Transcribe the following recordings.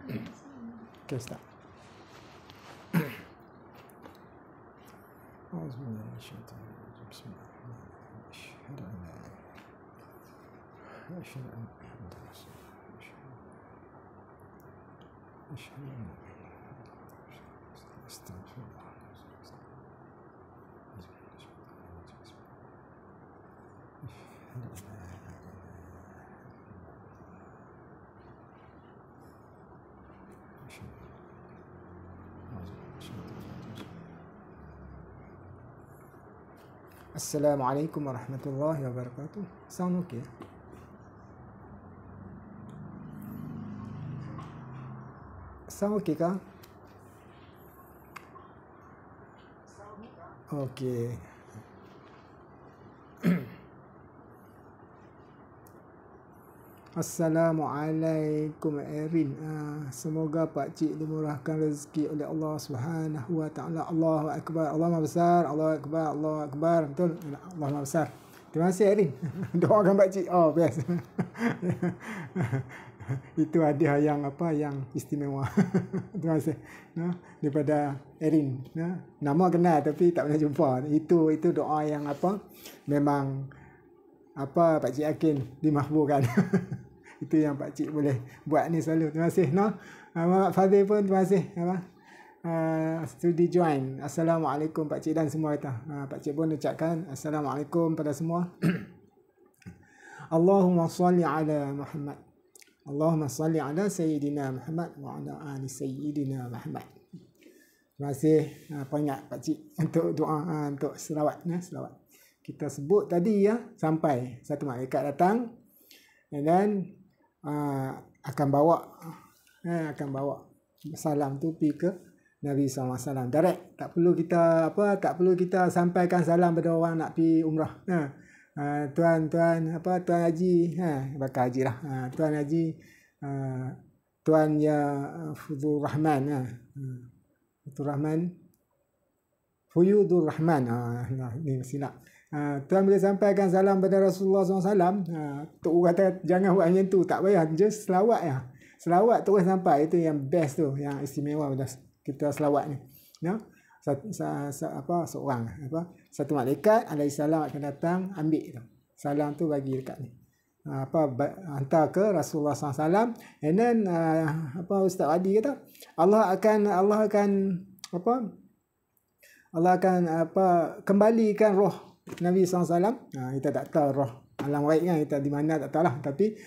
Okay, start. Assalamualaikum warahmatullahi wabarakatuh. Sound okay? Sound okay kah? Okay. Assalamualaikum Erin. Semoga Pak Cik dimurahkan rezeki oleh Allah Subhanahu wa taala. Allahu akbar. Allah Maha besar. Allahu akbar. Allahu akbar. Betul. Allah Maha besar. Terima kasih Erin. Doakan Pak Cik. Oh, best. Itu hadiah yang yang istimewa. Terima kasih. Daripada Erin. Nama kenal tapi tak pernah jumpa. Itu doa yang memang Pak Cik yakin dimahburkan. Itu yang Pak Cik boleh buat ni selalu. Terima kasih. Mak Fadil pun terima kasih. Studi join. Assalamualaikum Pak Cik dan semua kita. Pak Cik pun ucapkan Assalamualaikum pada semua. Allahumma salli ala Muhammad. Allahumma salli ala Sayyidina Muhammad wa ala ali Sayyidina Muhammad. Terima kasih banyak Pak Cik untuk doa, untuk selawat. Selawat. Kita sebut tadi sampai satu malaikat datang and then akan bawa salam tu pergi ke Nabi SAW direct. Tak perlu kita sampaikan salam pada orang nak pergi umrah. Tuan Haji, bakal Haji lah. Tuan Haji, Tuan Ya Fuyudur Rahman, Fuyudur Rahman. Ni silap. Tuan boleh sampaikan salam pada Rasulullah SAW. Tok kata jangan buat macam tu, tak payah, just selawat ya. Selawat terus sampai, itu yang best tu, yang istimewa pada kita selawat ni. Satu malaikat alaihissalam akan datang ambil tu. Salam tu bagi dekat ni. Hantar ke Rasulullah SAW. And then Ustaz Adi kata Allah akan kembalikan roh Nabi SAW. Kita tak tahu roh alam ghaib kan, kita di mana tak tahulah. Tapi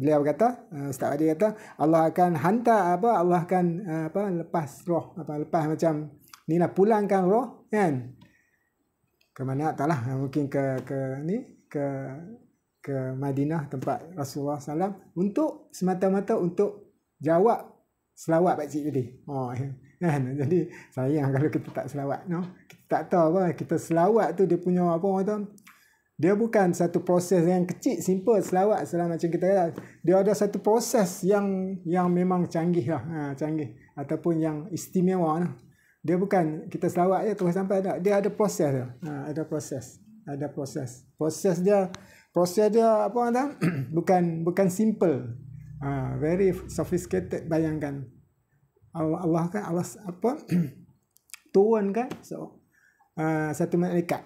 beliau kata, Ustaz Adi kata Allah akan hantar Allah akan lepas roh, lepas macam ni lah, pulangkan roh kan. Ke mana tak tahulah, mungkin ke Madinah tempat Rasulullah SAW untuk semata-mata untuk jawab selawat Pak Cik tadi. Kan? Jadi sayang kalau kita tak selawat. Kita tak tahu kita selawat tu dia punya dia bukan satu proses yang kecil, simple selawat macam kita kata. Dia ada satu proses yang memang canggih lah. Canggih ataupun yang istimewa lah. Dia bukan kita selawat je terus sampai tak. Dia ada proses dia. Ada proses. Proses dia bukan simple. Very sophisticated. Bayangkan Allah turunkan satu malaikat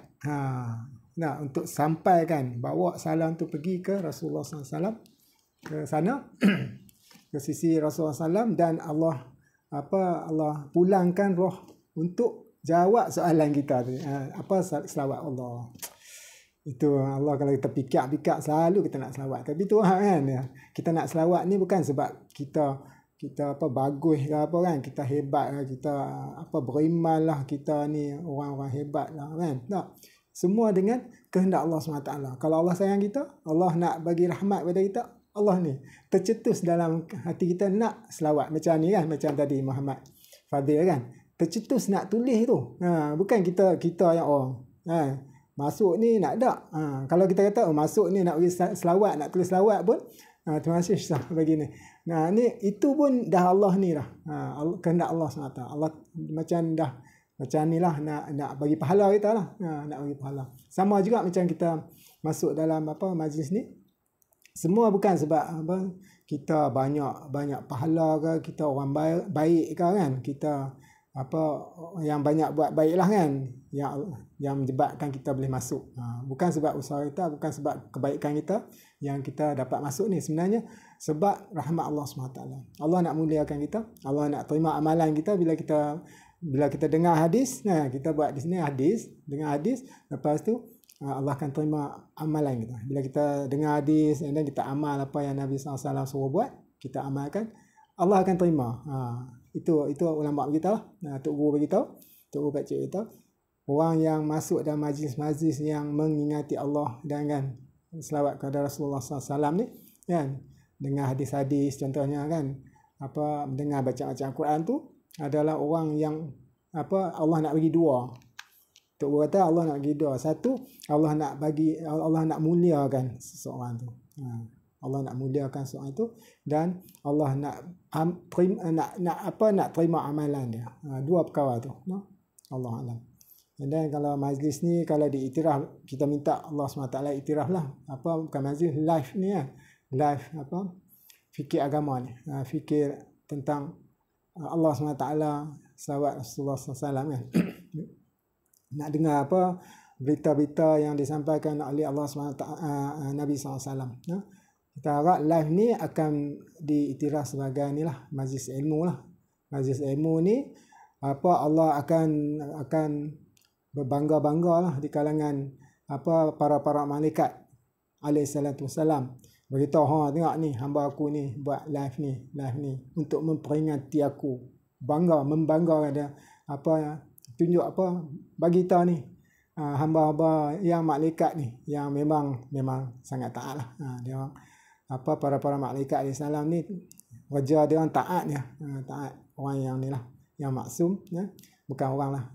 untuk sampaikan, bawa salam tu pergi ke Rasulullah SAW, ke sana ke sisi Rasulullah SAW, dan Allah pulangkan roh untuk jawab soalan kita tu. Selawat Allah. Itu Allah, kalau kita pikir selalu kita nak selawat. Tapi tu kan, kita nak selawat ni bukan sebab kita bagus ke kan, kita hebat lah, kita beriman lah, kita ni orang-orang hebat lah kan. Tak. Semua dengan kehendak Allah SWT. Kalau Allah sayang kita, Allah nak bagi rahmat pada kita, Allah ni tercetus dalam hati kita nak selawat macam ni kan, macam tadi Muhammad Fadil kan, tercetus nak tulis tu. Bukan kita yang masuk ni nak tak. Kalau kita kata masuk ni nak bagi selawat, nak tulis selawat pun terima kasih Syah bagi ni. Ni itu pun dah Allah ni dah. Kehendak Allah SWT. Allah macam ni lah nak bagi pahala kita lah. Nak bagi pahala. Sama juga macam kita masuk dalam majlis ni. Semua bukan sebab kita banyak pahala ke, kita orang baik ke kan, kita apa yang banyak buat baiklah kan, yang menyebabkan kita boleh masuk. Bukan sebab usaha kita, bukan sebab kebaikan kita yang kita dapat masuk ni, sebenarnya sebab rahmat Allah SWT. Allah nak muliakan kita, Allah nak terima amalan kita bila kita dengar hadis. Nah, kita buat di sini hadis, dengar hadis, lepas tu Allah akan terima amalan kita. Bila kita dengar hadis dan kita amal apa yang Nabi SAW suruh buat, kita amalkan, Allah akan terima. Itu ulama beritahu lah. Tok Guru beritahu, Tok Guru Pakcik beritahu, orang yang masuk dalam majlis-majlis yang mengingati Allah dan kan selawat kepada Rasulullah SAW ni kan, dengar hadis-hadis contohnya kan, apa dengar bacaan Quran tu, adalah orang yang apa Allah nak bagi dua. Tok Guru kata Allah nak bagi dua. Satu, Allah nak muliakan seseorang tu. Allah nak muliakan seorang itu, dan Allah nak terima amalan dia. Dua perkara tu. Allah alam. Dan kalau majlis ni kalau diiktiraf, kita minta Allah SWT iktiraf lah. Apa bukan majlis live ni kan. Live apa? Fikir agama ni. Fikir tentang Allah SWT, sahabat Rasulullah SAW kan. Nak dengar apa berita-berita yang disampaikan oleh Allah SWT, Nabi SAW. Kita harap live ni akan diiktiraf sebagai ni lah, majlis ilmu lah. Majlis ilmu ni apa Allah akan berbangga-bangga lah di kalangan apa para malaikat alaihi salatu wassalam. Beritahu, tengok ni hamba aku ni buat live ni untuk memperingati aku. Membanggakan dia, apa tunjuk apa bagi tahu ni hamba-hamba yang malaikat ni yang memang sangat taat lah. Dia apa para malaikat alaihi salam ni wajah dia orang taat dia, taat orang yang ni lah, yang maksum ya. Bukan orang lah,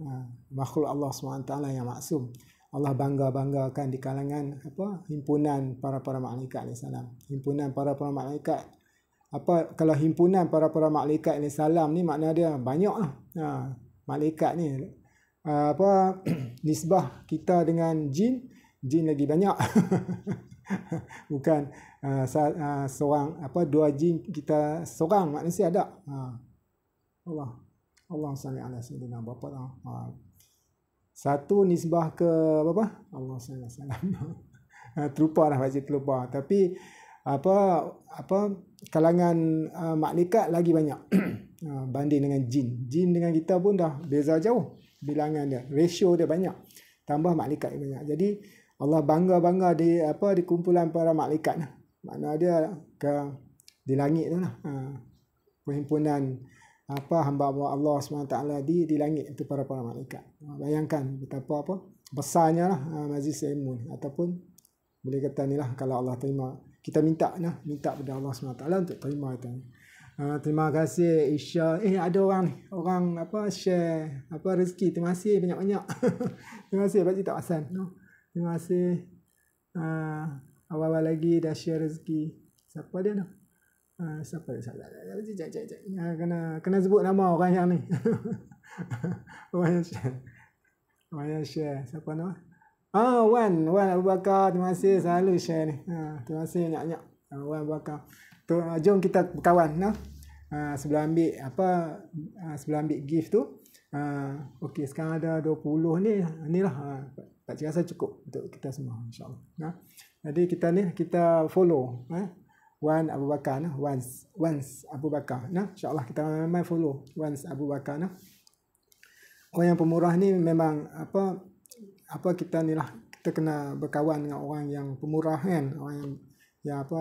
makhluk Allah SWT yang maksum. Allah bangga-banggakan di kalangan apa himpunan para malaikat alaihi salam. Himpunan para malaikat, apa kalau himpunan para malaikat alaihi salam ni makna dia banyak lah. Malaikat ni apa nisbah kita dengan jin lagi banyak. Bukan seorang apa dua jin, kita seorang manusia ada. Allah sallallahu alaihi wasallam berapa dah. Satu nisbah ke apa? Allah sallallahu alaihi wasallam. Terlupa dah baca terlupa. Tapi apa kalangan malaikat lagi banyak banding dengan jin. Jin dengan kita pun dah beza jauh bilangan dia. Ratio dia banyak. Tambah malaikat banyak. Jadi Allah bangga di kumpulan para malaikat. Makna dia di langit tu lah. Perhimpunan hamba Allah SWT di langit itu para malaikat. Bayangkan betapa besarnya lah majlis ilmu ni, ataupun boleh kata ni lah kalau Allah terima. Kita minta pada Allah SWT untuk terima itu. Terima kasih Isya. Ada orang share rezeki. Terima kasih banyak-banyak. Terima kasih Pak Cik Tak Hasan. Terima kasih. Awal-awal lagi dah share rezeki. Siapa dia tu? Siapa dia? Kena sebut nama orang yang ni. Orang yang share. Siapa nama? Wan Abu Bakar. Terima kasih selalu share ni. Terima kasih banyak-banyak. Wan Abu Bakar. Jom kita berkawan. Sebelum ambil gift tu. Okey, sekarang ada 20 ni. Inilah. Pak Cik rasa cukup untuk kita semua, insyaAllah. Jadi kita follow Wan Abu Bakar, Wans Abu Bakar. InsyaAllah kita memang follow Wans Abu Bakar. Orang yang pemurah ni memang kita ni lah, kita kena berkawan dengan orang yang pemurah kan, orang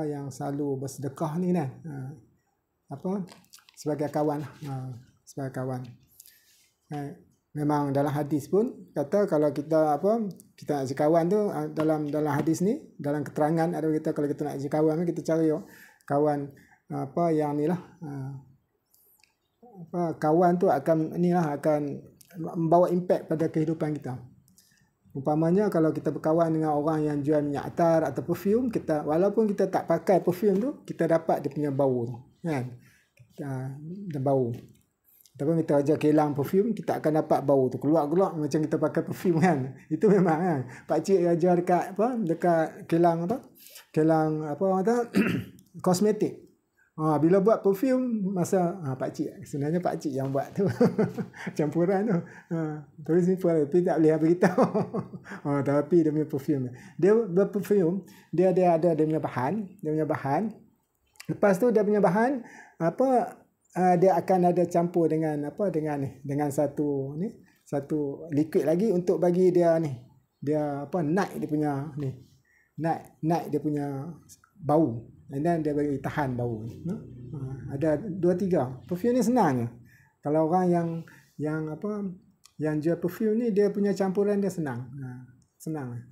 yang selalu bersedekah ni kan. Sebagai kawan sebagai kawan. Memang dalam hadis pun kata kalau kita nak jadi kawan tu, dalam hadis ni, dalam keterangan ada kita kalau kita nak jadi kawan, kita cari kawan yang ni lah, kawan tu akan membawa impact pada kehidupan kita. Umpamanya kalau kita berkawan dengan orang yang jual minyak atar atau perfume, walaupun kita tak pakai perfume tu, kita dapat dia punya bau tu kan, dia bau. Ataupun kita ajar kelang perfume, kita akan dapat bau tu keluar macam kita pakai perfume kan. Itu memang kan. Pak Cik ajar dekat kelang kosmetik. Bila buat perfume masa pakcik, sebenarnya pakcik yang buat tu campuran tu. Tapi simple, tapi tak boleh beritahu. Tapi dia punya perfume. Dia berperfume, dia ada dia punya bahan. Lepas tu dia punya bahan dia akan ada campur dengan dengan satu liquid lagi untuk bagi dia naik dia punya bau. And then dia bagi tahan bau. Ada 2-3. Perfume ni senang je. Kalau orang yang jual perfume ni, dia punya campuran dia senang. Senang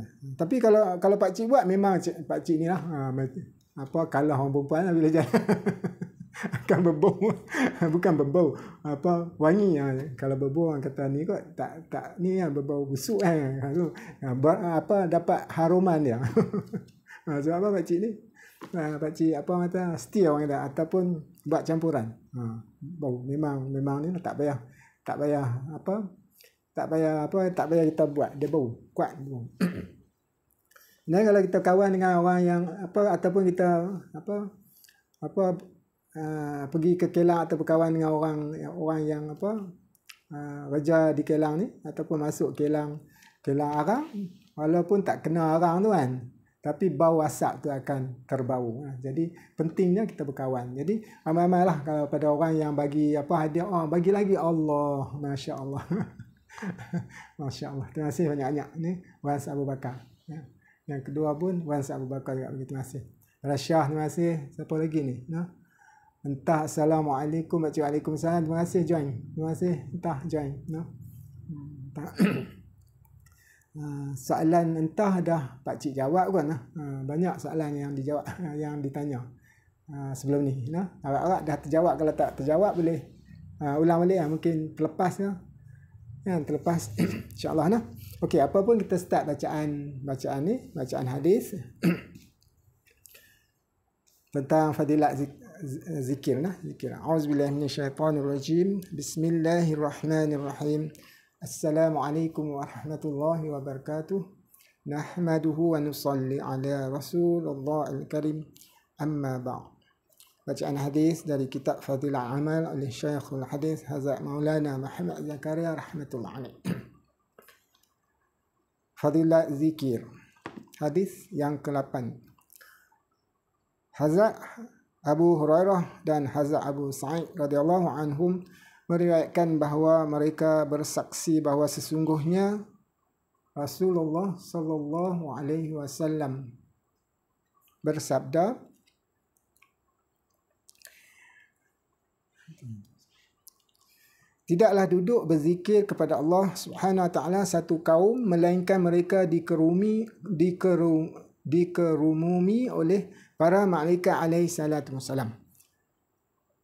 je. Tapi kalau pakcik buat, memang pakcik ni lah kalah orang perempuan lah bila jalan. Akan berbau. Bukan berbau, wangi. Kalau berbau orang kata ni kot, tak ni lah, berbau busuk dapat haruman dia. Sebab apa pakcik ni? Pakcik setia orang kata, ataupun buat campuran. Bau memang ni tak payah kita buat, dia bau kuat. Dan kalau kita kawan dengan orang yang ataupun kita pergi ke Kelang atau berkawan dengan orang yang kerja di Kelang ni, ataupun masuk Kelang Arang, walaupun tak kenal arang tu kan, tapi bau asap tu akan terbau. Jadi pentingnya kita berkawan. Jadi ramai-ramailah kalau pada orang yang bagi hadiah, bagi lagi, Allah, Masya Allah. Masya Allah. Terima kasih banyak-banyak ni Wan Abu Bakar. Yang kedua pun Wan Abu Bakar juga bagi, terima kasih. Rasyah, terima kasih. Siapa lagi ni? Entah, Assalamualaikum. Waalaikumsalam. Terima kasih join. Terima kasih. Entah join. Entah. Soalan entah dah pakcik jawab kan. Banyak soalan yang dijawab, yang ditanya sebelum ni. Harap-harap dah terjawab. Kalau tak terjawab boleh ulang balik. Mungkin terlepas terlepas insyaAllah. Okey, apa pun kita start bacaan ni, bacaan hadis tentang fadilat zikir. Auzubillahi minasyaitonirrajim. Bismillahirrahmanirrahim. Assalamualaikum warahmatullahi wabarakatuh. Nahmaduhu wa nusalli ala Rasulullah al-Karim. Amma ba'd. Bacaan hadis dari kitab Fadilah Amal oleh Syekhul Hadis Hazrat Maulana Muhammad Zakaria rahmatullah alaih. Fadilah zikir. Hadis yang ke-8. Hazrat Abu Hurairah dan Hazrat Abu Sa'id radhiyallahu anhum meriwayatkan bahawa mereka bersaksi bahawa sesungguhnya Rasulullah sallallahu alaihi wasallam bersabda, tidaklah duduk berzikir kepada Allah Subhanahu wa taala satu kaum melainkan mereka dikerumuni oleh para malaikat alaihi salatu wasalam.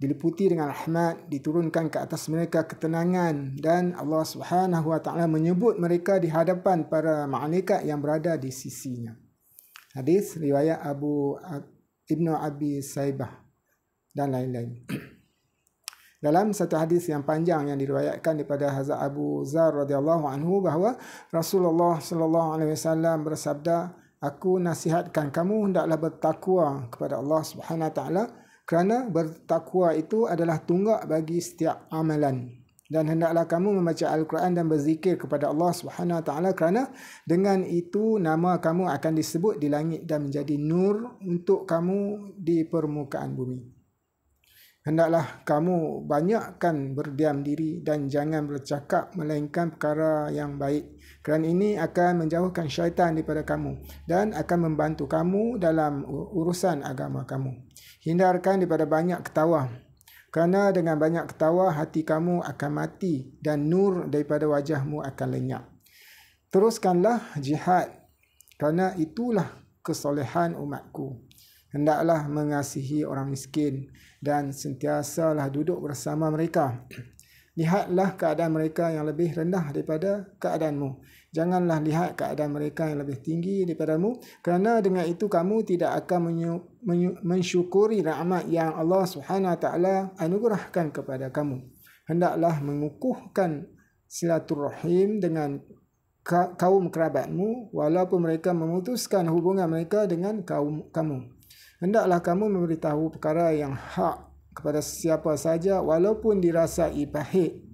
Diliputi dengan rahmat, diturunkan ke atas mereka ketenangan, dan Allah Subhanahu wa taala menyebut mereka di hadapan para malaikat yang berada di sisinya. Hadis riwayat Ibnu Abi Saibah dan lain-lain. Dalam satu hadis yang panjang yang diriwayatkan daripada Hazrat Abu Zar radhiyallahu anhu bahawa Rasulullah sallallahu alaihi wasallam bersabda, aku nasihatkan kamu hendaklah bertakwa kepada Allah Subhanahu wa taala, kerana bertakwa itu adalah tunggak bagi setiap amalan. Dan hendaklah kamu membaca Al-Quran dan berzikir kepada Allah Subhanahu wa taala, kerana dengan itu nama kamu akan disebut di langit dan menjadi nur untuk kamu di permukaan bumi. Hendaklah kamu banyakkan berdiam diri dan jangan bercakap melainkan perkara yang baik, kerana ini akan menjauhkan syaitan daripada kamu dan akan membantu kamu dalam urusan agama kamu. Hindarkan daripada banyak ketawa, kerana dengan banyak ketawa hati kamu akan mati dan nur daripada wajahmu akan lenyap. Teruskanlah jihad, kerana itulah kesolehan umatku. Hendaklah mengasihi orang miskin dan sentiasalah duduk bersama mereka. Lihatlah keadaan mereka yang lebih rendah daripada keadaanmu. Janganlah lihat keadaan mereka yang lebih tinggi daripadamu, kerana dengan itu kamu tidak akan mensyukuri rahmat yang Allah Subhanahu wa taala anugerahkan kepada kamu. Hendaklah mengukuhkan silaturahim dengan kaum kerabatmu, walaupun mereka memutuskan hubungan mereka dengan kaum kamu. hendaklah kamu memberitahu perkara yang hak kepada sesiapa saja walaupun dirasai pahit.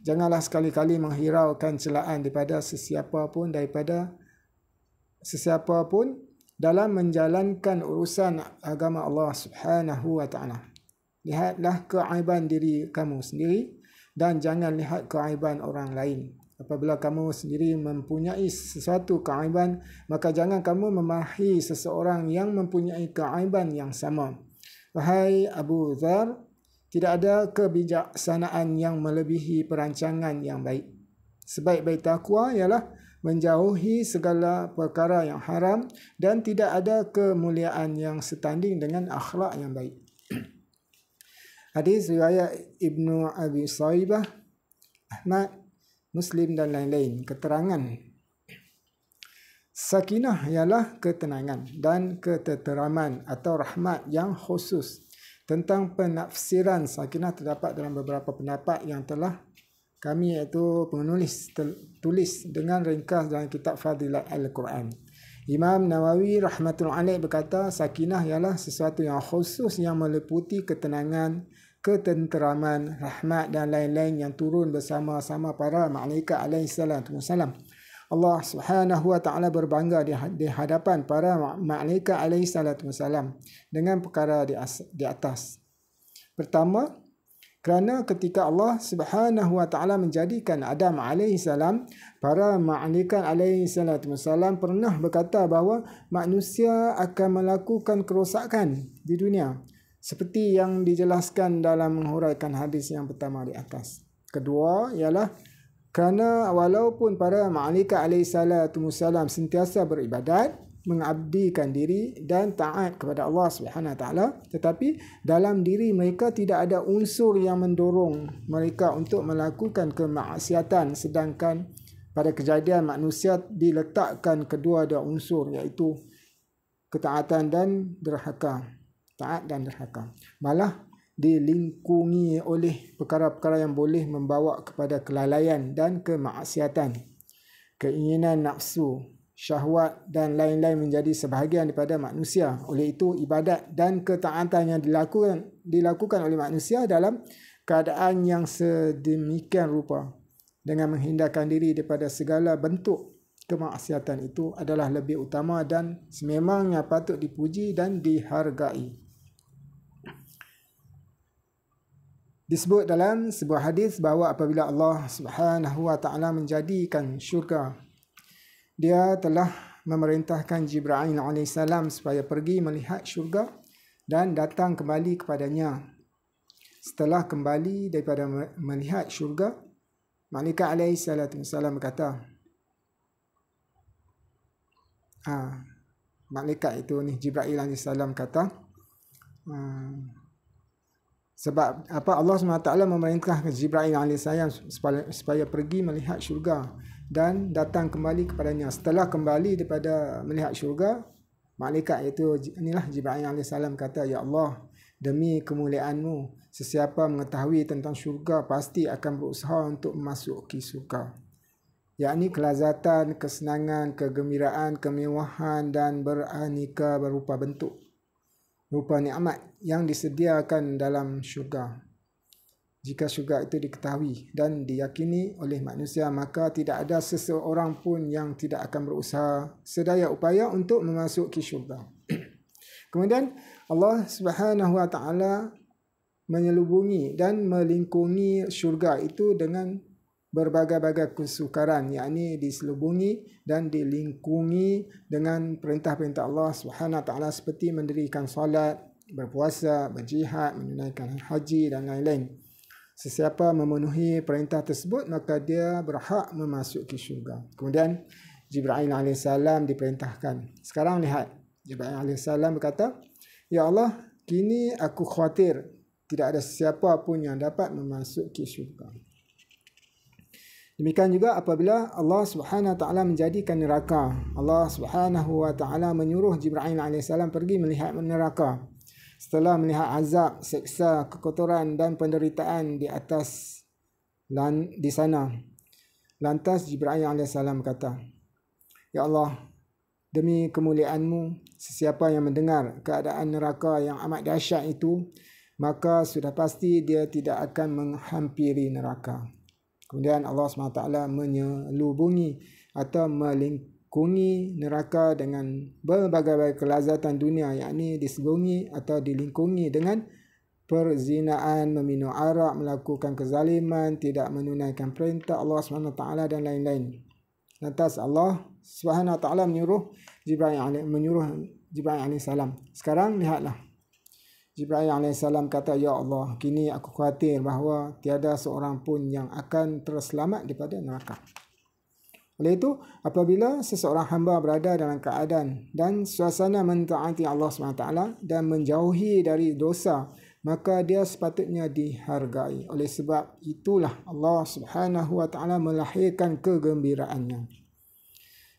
Janganlah sekali-kali menghiraukan celaan daripada sesiapa pun dalam menjalankan urusan agama Allah Subhanahu wa taala. Lihatlah keaiban diri kamu sendiri dan jangan lihat keaiban orang lain. Apabila kamu sendiri mempunyai sesuatu keaiban, maka jangan kamu memarahi seseorang yang mempunyai keaiban yang sama. Wahai Abu Dzar, tidak ada kebijaksanaan yang melebihi perancangan yang baik. Sebaik-baik takwa ialah menjauhi segala perkara yang haram dan tidak ada kemuliaan yang setanding dengan akhlak yang baik. Hadis riwayat Ibnu Abi Shaybah, Ahmad, Muslim dan lain-lain. Keterangan sakinah ialah ketenangan dan ketenteraman atau rahmat yang khusus. Tentang penafsiran sakinah terdapat dalam beberapa pendapat yang telah kami iaitu penulis tulis dengan ringkas dalam kitab Fadilat Al-Quran. Imam Nawawi rahmatullahi alaih berkata, sakinah ialah sesuatu yang khusus yang meliputi ketenangan, ketenteraman, rahmat dan lain-lain yang turun bersama-sama para malaikat alaihi salatu wassalam. Allah Subhanahu wa taala berbangga di hadapan para malaikat alaihi salatu wassalam dengan perkara di atas. Pertama, kerana ketika Allah Subhanahu wa taala menjadikan Adam alaihi salam, para malaikat alaihi salatu wassalam pernah berkata bahawa manusia akan melakukan kerosakan di dunia, seperti yang dijelaskan dalam menghuraikan hadis yang pertama di atas. Kedua ialah kerana walaupun para malaikat alaihi salatu wassalam sentiasa beribadat, mengabdikan diri dan taat kepada Allah Subhanahu wa taala, tetapi dalam diri mereka tidak ada unsur yang mendorong mereka untuk melakukan kemaksiatan, sedangkan pada kejadian manusia diletakkan kedua-dua unsur iaitu ketaatan dan derhaka. Taat dan derhaka. Malah dilingkungi oleh perkara-perkara yang boleh membawa kepada kelalaian dan kemaksiatan. Keinginan nafsu, syahwat dan lain-lain menjadi sebahagian daripada manusia. Oleh itu, ibadat dan ketaatan yang dilakukan oleh manusia dalam keadaan yang sedemikian rupa dengan menghindarkan diri daripada segala bentuk kemaksiatan itu adalah lebih utama dan sememangnya patut dipuji dan dihargai. Disebut dalam sebuah hadis bahawa apabila Allah Subhanahu wa taala menjadikan syurga, dia telah memerintahkan Jibril alaihissalam supaya pergi melihat syurga dan datang kembali kepadanya. Setelah kembali daripada melihat syurga, malaikat alaihissalam berkata, malaikat itu ni Jibril alaihissalam kata, sebab apa Allah SWT memerintahkan Jibril alaihissalam supaya pergi melihat syurga dan datang kembali kepadanya. Setelah kembali daripada melihat syurga, malaikat itu inilah Jibril alaihissalam kata, ya Allah, demi kemuliaan-Mu, sesiapa mengetahui tentang syurga pasti akan berusaha untuk memasuki syurga, yakni kelazatan, kesenangan, kegembiraan, kemewahan dan beraneka berupa bentuk, rupa nikmat yang disediakan dalam syurga. Jika syurga itu diketahui dan diyakini oleh manusia, maka tidak ada seseorang pun yang tidak akan berusaha sedaya upaya untuk memasuki syurga. Kemudian Allah Subhanahu wa taala menyelubungi dan melingkungi syurga itu dengan berbagai-bagai kesukaran, yakni diselubungi dan dilingkungi dengan perintah-perintah Allah Subhanahu wa taala seperti mendirikan solat, berpuasa, berjihad, menunaikan haji dan lain-lain. Sesiapa memenuhi perintah tersebut, maka dia berhak memasuki syurga. Kemudian Jibril alaihissalam diperintahkan. Sekarang lihat, Jibril alaihissalam berkata, ya Allah, kini aku khawatir tidak ada sesiapa pun yang dapat memasuki syurga. Demikian juga apabila Allah Subhanahu wa taala menjadikan neraka. Allah Subhanahu wa taala menyuruh Jibril alaihissalam pergi melihat neraka. Setelah melihat azab, seksa, kekotoran dan penderitaan di atas di sana, lantas Jibril alaihissalam kata, ya Allah, demi kemuliaanmu, sesiapa yang mendengar keadaan neraka yang amat dahsyat itu, maka sudah pasti dia tidak akan menghampiri neraka. Kemudian Allah SWT menyelubungi atau melingkungi neraka dengan berbagai kelazatan dunia, yakni disebungi atau dilingkungi dengan perzinaan, meminum arak, melakukan kezaliman, tidak menunaikan perintah Allah SWT dan lain-lain. Lantas Allah SWT menyuruh Jibril AS. Sekarang lihatlah. Jibril AS kata, "Ya Allah, kini aku khawatir bahawa tiada seorang pun yang akan terselamat daripada neraka." Oleh itu, apabila seseorang hamba berada dalam keadaan dan suasana mentaati Allah SWT dan menjauhi dari dosa, maka dia sepatutnya dihargai. Oleh sebab itulah Allah SWT melahirkan kegembiraannya.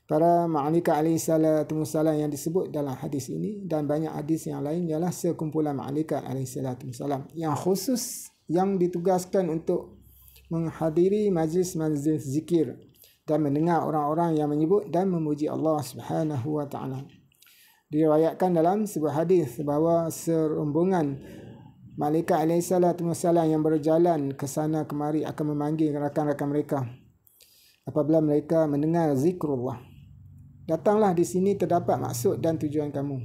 Para malaikat alaihissalam yang disebut dalam hadis ini dan banyak hadis yang lain ialah sekumpulan malaikat alaihissalam yang khusus yang ditugaskan untuk menghadiri majlis-majlis zikir dan mendengar orang-orang yang menyebut dan memuji Allah Subhanahu wa taala. Diriwayatkan dalam sebuah hadis bahawa serombongan malaikat alaihissalam yang berjalan ke sana kemari akan memanggil rakan-rakan mereka apabila mereka mendengar zikrullah. Datanglah, di sini terdapat maksud dan tujuan kamu.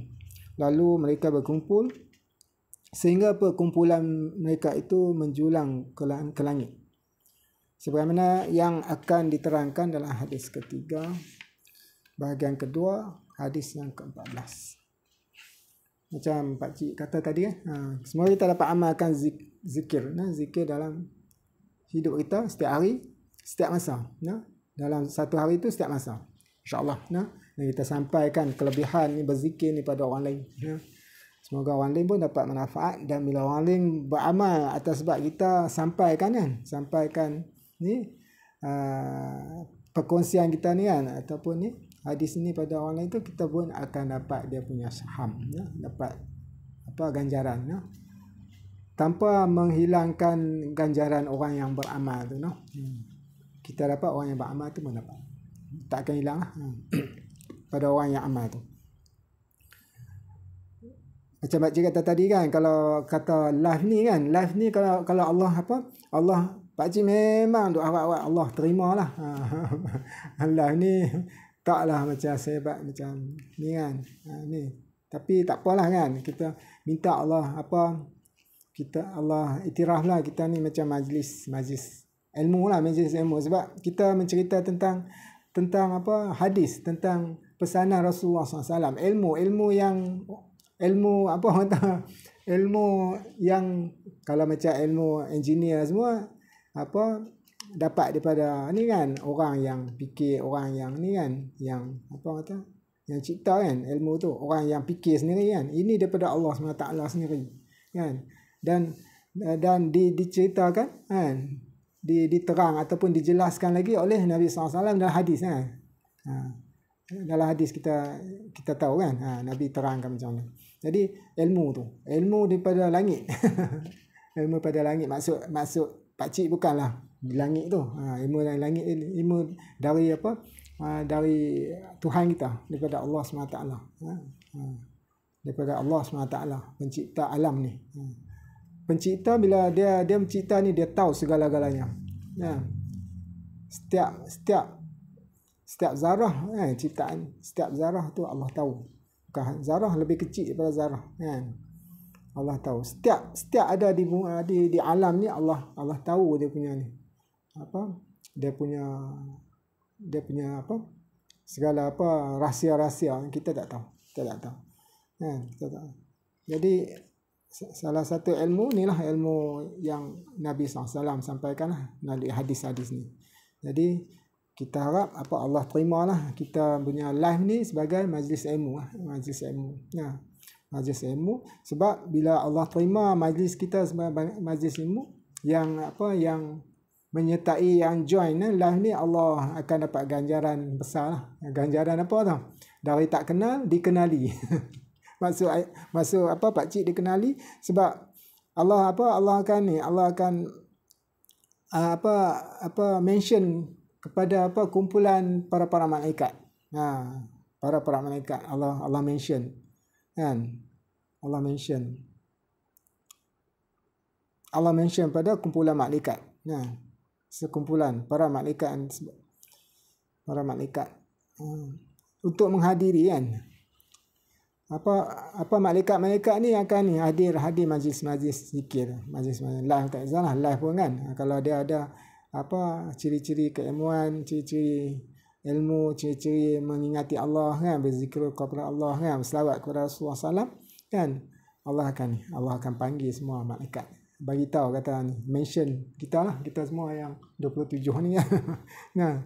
Lalu mereka berkumpul sehingga perkumpulan mereka itu menjulang ke langit. Sebagaimana yang akan diterangkan dalam hadis ketiga, bahagian kedua, hadis yang ke-14. Macam Pak Cik kata tadi, semua kita dapat amalkan zikir. Zikir dalam hidup kita setiap hari, setiap masa. Dalam satu hari itu setiap masa. InsyaAllah. Dan kita sampaikan kelebihan ni berzikir ni pada orang lain. Semoga orang lain pun dapat manfaat, dan bila orang lain beramal atas sebab kita sampaikan ni perkongsian kita ni ataupun ni hadis ni pada orang lain tu, kita pun akan dapat dia punya saham, dapat ganjaran, tanpa menghilangkan ganjaran orang yang beramal tu. Kita dapat, orang yang beramal tu pun dapat, tak akan hilang pada orang yang amal tu. Macam Pak Cik kata tadi kan, kalau kata live ni kalau Allah Allah Pak Cik memang doa awak Allah terimalah. Live ni taklah macam sebat macam ni kan. Ni. Tapi tak apalah kan, kita minta Allah Allah iktiraflah kita ni macam majlis ilmu lah, majlis ilmu, sebab kita mencerita tentang hadis, tentang pesanan Rasulullah SAW, ilmu yang kalau macam ilmu engineer semua dapat daripada ni kan, orang yang fikir, orang yang ni kan, yang yang cipta kan ilmu tu, orang yang fikir sendiri kan. Ini daripada Allah SWT sendiri kan, dan diceritakan kan, diterang ataupun dijelaskan lagi oleh Nabi SAW dalam hadis kan. Dalam hadis kita tahu kan, Nabi terangkan macam mana. Jadi ilmu daripada langit. Ilmu pada langit, maksud Pak Cik bukanlah di langit tu. Ilmu dari langit, ilmu dari dari Tuhan kita, daripada Allah SWT. Daripada Allah SWT, pencipta alam ni. Pencipta, bila dia mencipta ni, dia tahu segala-galanya. Setiap zarah ciptaan, setiap zarah tu Allah tahu. Bukan zarah lebih kecil daripada zarah kan. Allah tahu. Setiap ada di alam ni, Allah tahu dia punya ni. Dia punya segala rahsia-rahsia yang kita tak tahu. Kita tak tahu. Kita tak tahu. Jadi salah satu ilmu ni lah ilmu yang Nabi SAW sampaikan lah melalui hadis-hadis ni. Jadi kita harap Allah terimalah kita punya live ni sebagai majlis ilmu, majlis ilmu. Sebab bila Allah terima majlis kita sebagai majlis ilmu yang menyertai, yang join live ni, Allah akan dapat ganjaran besar lah. Ganjaran apa tau? Dari tak kenal dikenali. Maksud Pak Cik dikenali sebab Allah akan mention kepada kumpulan para malaikat. para malaikat Allah mention kan, Allah mention pada kumpulan malaikat. Sekumpulan para malaikat untuk menghadiri kan. Apa malaikat-malaikat ni akan hadir majlis-majlis zikir, majlis live, tak salah live pun kan. Kalau dia ada ciri-ciri keilmuan, ciri-ciri ilmu, ciri-ciri mengingati Allah kan, berzikir kepada Allah kan, berselawat kepada Rasulullah SAW kan, Allah akan panggil semua malaikat, bagi tahu, kata ni, mention kita semua yang 27 ni kan.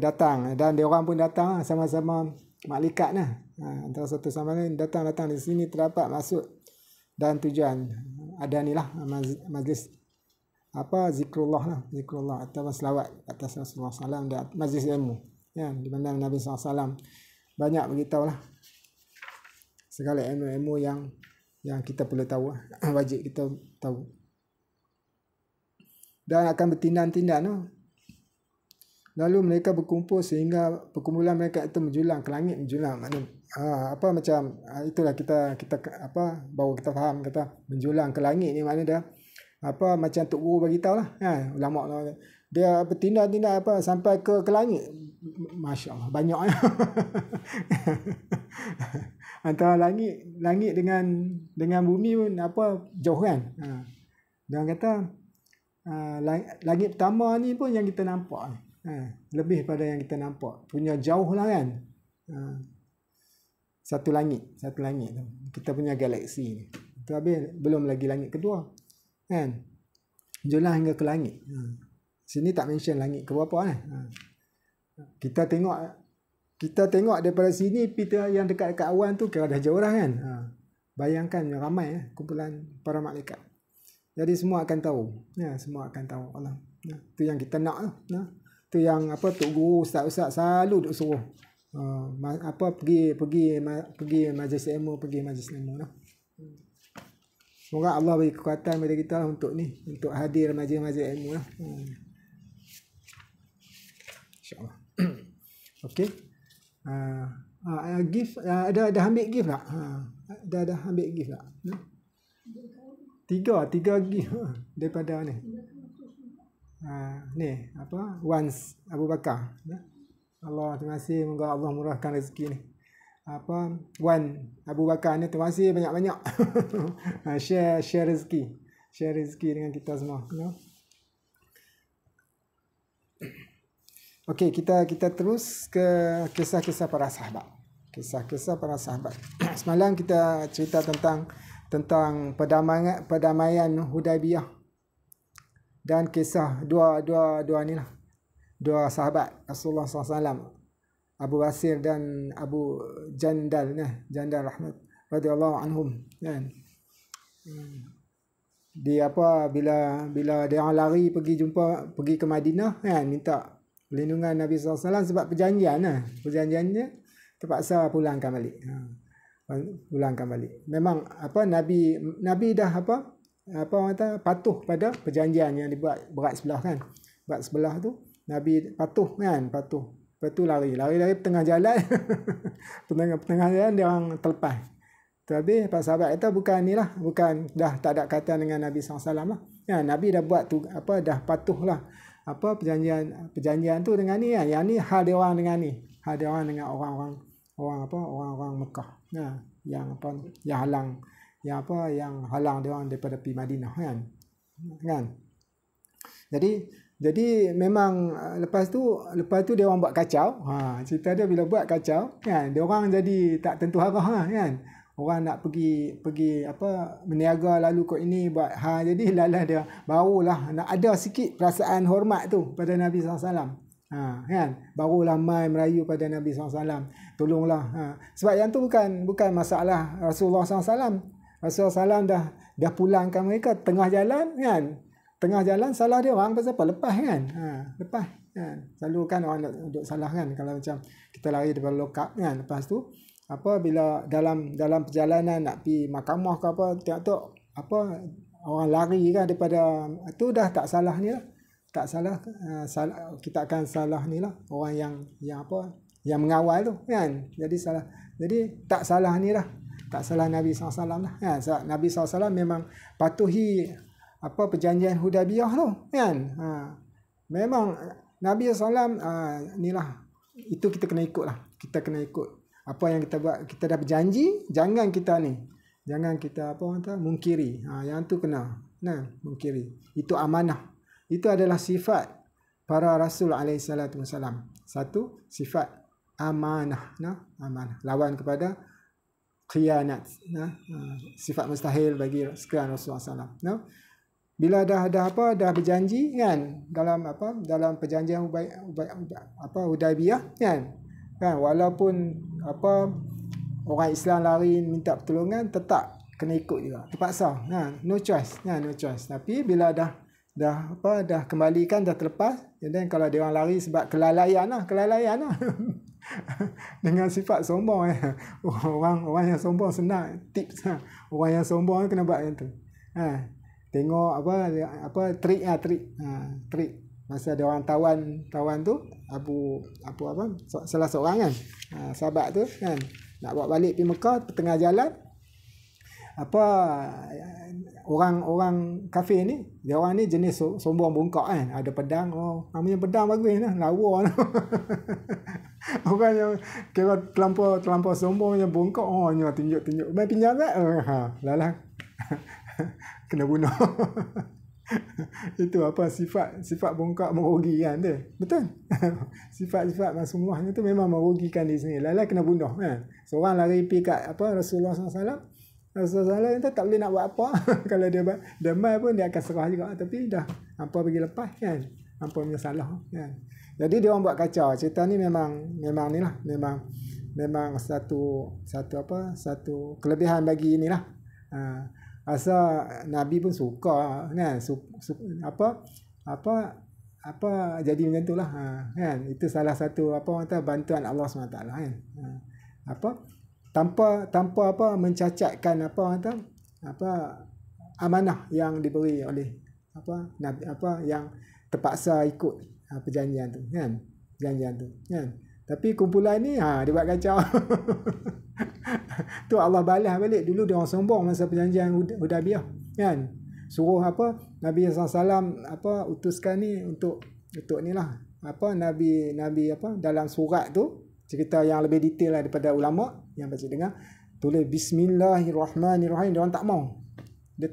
Datang, dan dia orang pun datang sama-sama malaikat antara satu sama lain datang di sini, terdapat maksud dan tujuan ada ni lah majlis zikrullah atau selawat atas Rasulullah SAW dan majlis ilmu di mana Nabi SAW banyak beritahu lah segala ilmu-ilmu yang kita perlu tahu, wajib kita tahu, dan akan bertindan-tindan. Lalu mereka berkumpul sehingga perkumpulan mereka itu menjulang ke langit, makna macam itulah kita baru kita faham, kata menjulang ke langit ni makna dah macam Tok Guru bagi tahu lah ulama dia bertindak sampai ke langit. Masya-Allah, banyaknya. Antara langit dengan bumi pun jauh kan. Dan kata langit pertama ni pun yang kita nampak lebih pada yang kita nampak, punya jauh lah kan. Satu langit tu kita punya galaksi ni, tu habis belum lagi langit kedua kan, julang hingga ke langit. Sini tak mention langit ke berapa kan. Kita tengok daripada sini, pita yang dekat-dekat awan tu kira dah jauh lah kan. Bayangkan ramai kumpulan para malaikat. Jadi semua akan tahu, semua akan tahu Allah. Tu yang kita nak lah. Tu yang Tok Guru, ustaz-ustaz selalu duk suruh pergi majlis ilmu, lah. Semoga Allah beri kekuatan kepada kita lah untuk hadir majlis-majlis ilmu lah. InsyaAllah. Okey. Gift ada ambil gift tak? Dah ambil gift tak? Tiga gift daripada ni. Once Abu Bakar. Allah, terima kasih, moga Allah murahkan rezeki ni. Wan Abu Bakar ni, terima kasih banyak-banyak. share rezeki dengan kita semua. Okey, kita terus ke kisah-kisah para sahabat. Kisah-kisah para sahabat. Semalam kita cerita tentang perdamaian Hudaibiyah. Dan kisah dua ni lah, dua sahabat Rasulullah SAW, Abu Basir dan Abu Jandal rahmat radhiyallahu anhum kan. Bila dia lari pergi ke Madinah kan, minta perlindungan Nabi SAW sebab perjanjiannya terpaksa pulangkan balik. Memang Nabi dah patuh pada perjanjian yang dibuat berat sebelah kan. Berat sebelah tu Nabi patuh. Lepas tu lari tengah jalan. Tengah jalan dia orang terlepas. Tapi para sahabat kata bukan dah tak ada kaitan dengan Nabi SAW lah. Nabi dah buat tu dah patuh lah. Perjanjian tu dengan ni kan. Yang ni hal dia orang dengan ni. Hal dia orang dengan orang Mekah. Yang halang dia orang daripada pergi Madinah kan. Jadi memang lepas tu dia orang buat kacau. Cerita dia bila buat kacau kan, dia orang jadi tak tentu arah kan. Orang nak pergi meniaga lalu kot ini buat jadi lalah dia barulah nak ada sikit perasaan hormat tu pada Nabi SAW. Kan, barulah mai merayu pada Nabi SAW, tolonglah. Sebab yang tu bukan masalah Rasulullah SAW. Rasulullah SAW dah pulangkan mereka tengah jalan kan. Tengah jalan salah dia orang pasal apa? Lepas kan. Lepas kan. Selalu kan orang duduk salah kan kalau macam kita lari daripada lokap kan. Lepas tu bila dalam perjalanan nak pergi mahkamah ke tengok orang lari kan daripada tu, dah tak salah ni lah. Tak salah, kita akan salah ni lah orang yang yang mengawal tu kan. Jadi tak salah ni lah, tak salah Nabi SAW lah kan. Nabi SAW memang patuhi apa perjanjian Hudaibiyah tu kan. Memang Nabi SAW ni lah, itu kita kena ikut lah, kita kena ikut apa yang kita buat. Kita dah berjanji, jangan kita mungkiri. Yang tu kena mungkiri. Itu amanah. Itu adalah sifat para Rasul alaihissalatu wassalam. Satu, sifat amanah. Amanah. Lawan kepada khianat. Sifat mustahil bagi sekalian Rasulullah SAW. Bila dah berjanji kan, dalam perjanjian Hudaibiyah kan, walaupun orang Islam lari minta pertolongan, tetap kena ikut juga, terpaksa. No choice. Tapi bila dah kembalikan, dah terlepas, dan kalau dia orang lari sebab kelalaian dengan sifat sombong. Orang yang sombong senang tips. Orang yang sombong kena buat macam tu. Tengok trik. Masa ada orang tawan tu, salah seorang kan, sahabat tu kan, nak bawa balik pergi Mekah, tengah jalan orang kafir ni, dia orang ni jenis sombong bongkak kan, ada pedang. Namanya pedang bagus lah, lawa. Orang yang kira terlampau sombong, yang bongkak, tunjuk main pinjam tak, lalah kena bunuh. Itu sifat bongkak merugikan tu, betul. Sifat masumuahnya tu memang merugikan di sini, lalah kena bunuh kan. Seorang lari pergi kat Rasulullah SAW. Rasulullah SAW tak boleh nak buat apa. Kalau dia damai pun dia akan serah juga, tapi dah hampa pergi lepas kan, hampa punya salah kan. Jadi dia orang buat kacau. Cerita ni memang ni lah, memang satu kelebihan bagi inilah. Asal Nabi pun suka kan, jadi macam tu lah kan. Itu salah satu bantuan Allah SWT kan. Tanpa mencacatkan amanah yang diberi oleh Nabi, yang terpaksa ikut perjanjian tu kan. Tapi kumpulan ni dia buat kacau. Tu Allah balas balik. Dulu dia orang sombong masa perjanjian Hudaibiyah kan. Suruh Nabi SAW utuskan ni untuk ni lah, Nabi dalam surat tu cerita yang lebih detail lah daripada ulama yang baca dengar, tulis Bismillahirrahmanirrahim. Dia orang tak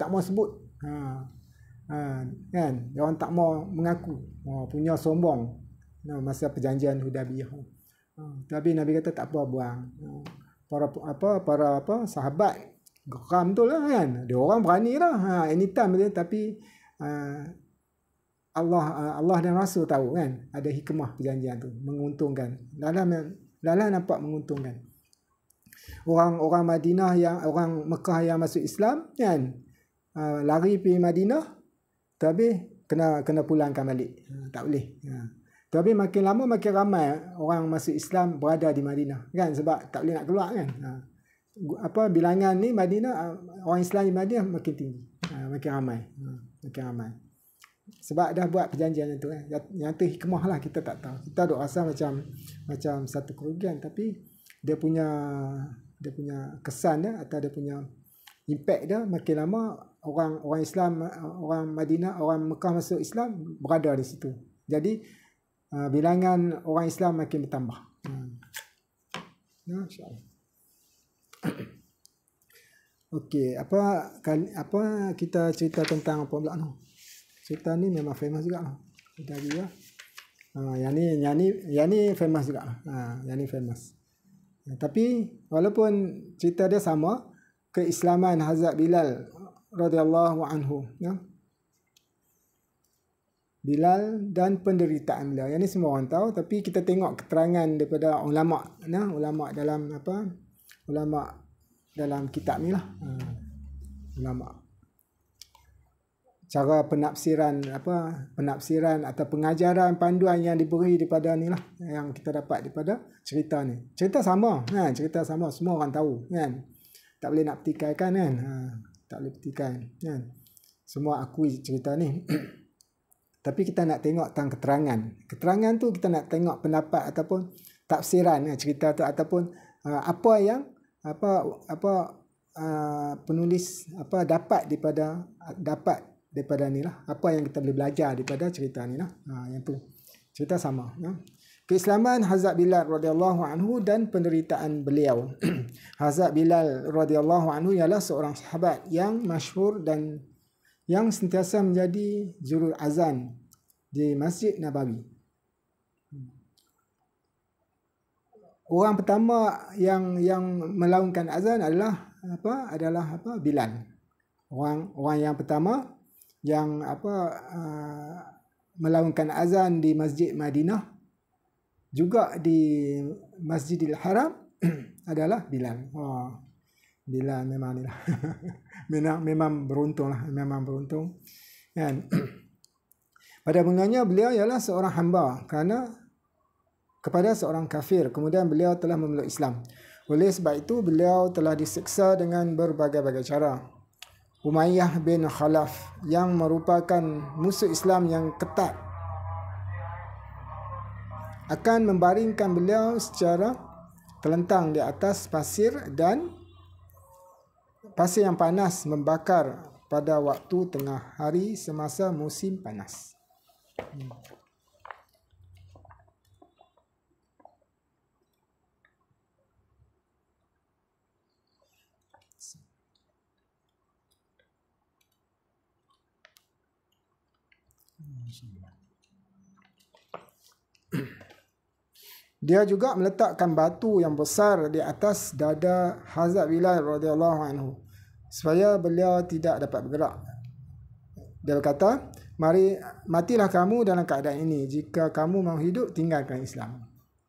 mau sebut kan. Dia orang tak mau mengaku punya sombong masa perjanjian Hudaibiyah. Tapi Nabi kata tak apa, buang. Para sahabat geram tu lah kan. Dia orang berani lah anytime dia, tapi Allah dan Rasul tahu kan, ada hikmah perjanjian tu, menguntungkan. Dalam nampak menguntungkan. Orang Madinah orang Mekah yang masuk Islam kan, lari pergi Madinah, tapi kena pulangkan balik. Tak boleh. Tapi makin lama makin ramai orang masuk Islam berada di Madinah kan, sebab tak boleh nak keluar kan. Bilangan ni Madinah, orang Islam di Madinah makin tinggi, makin ramai. Sebab dah buat perjanjian itu kan. Yang tu hikmah lah, kita tak tahu. Kita duk rasa macam satu kerugian, tapi dia punya kesan dia, atau dia punya impact dia, makin lama orang Islam, orang Madinah, orang Mekah masuk Islam berada di situ. Jadi bilangan orang Islam makin bertambah. InsyaAllah. Okey, apa kita cerita tentang apa pula noh? Cerita ni memang famous juga lah. Yang ni famous juga lah. Yang ni famous. Tapi walaupun cerita dia sama, keislaman Hazrat Bilal radhiyallahu anhu, Bilal dan penderitaan beliau, yang ni semua orang tahu, tapi kita tengok keterangan daripada ulama dalam kitab ni lah. Ulama, cara penafsiran atau pengajaran panduan yang diberi daripada ni lah, yang kita dapat daripada cerita ni. Cerita sama semua orang tahu kan. Tak boleh nak petikaikan kan. Tak boleh petikai kan. Semua akui cerita ni. Tapi kita nak tengok tentang keterangan tu, kita nak tengok pendapat ataupun tafsiran cerita tu, ataupun apa yang penulis dapat daripada ni lah, apa yang kita boleh belajar daripada cerita ni lah. Yang tu cerita sama ya. Keislaman Hazrat Bilal radhiyallahu anhu dan penderitaan beliau. Hazrat Bilal radhiyallahu anhu ialah seorang sahabat yang masyhur dan yang sentiasa menjadi juru azan di Masjid Nabawi. Orang pertama yang melaungkan azan adalah Bilal. Orang yang pertama yang melaungkan azan di Masjid Madinah, juga di Masjidil Haram adalah Bilal. Bilal memang ni lah. memang beruntung lah. Memang beruntung. Kan? Pada mulanya beliau ialah seorang hamba kepada seorang kafir. Kemudian beliau telah memeluk Islam. Oleh sebab itu beliau telah disiksa dengan berbagai-bagai cara. Umayyah bin Khalaf yang merupakan musuh Islam yang ketat akan membaringkan beliau secara terlentang di atas pasir, dan pasir yang panas membakar pada waktu tengah hari semasa musim panas. Dia juga meletakkan batu yang besar di atas dada Hazrat Bilal radhiyallahu anhu supaya beliau tidak dapat bergerak. Dia berkata, matilah kamu dalam keadaan ini. Jika kamu mahu hidup, tinggalkan Islam.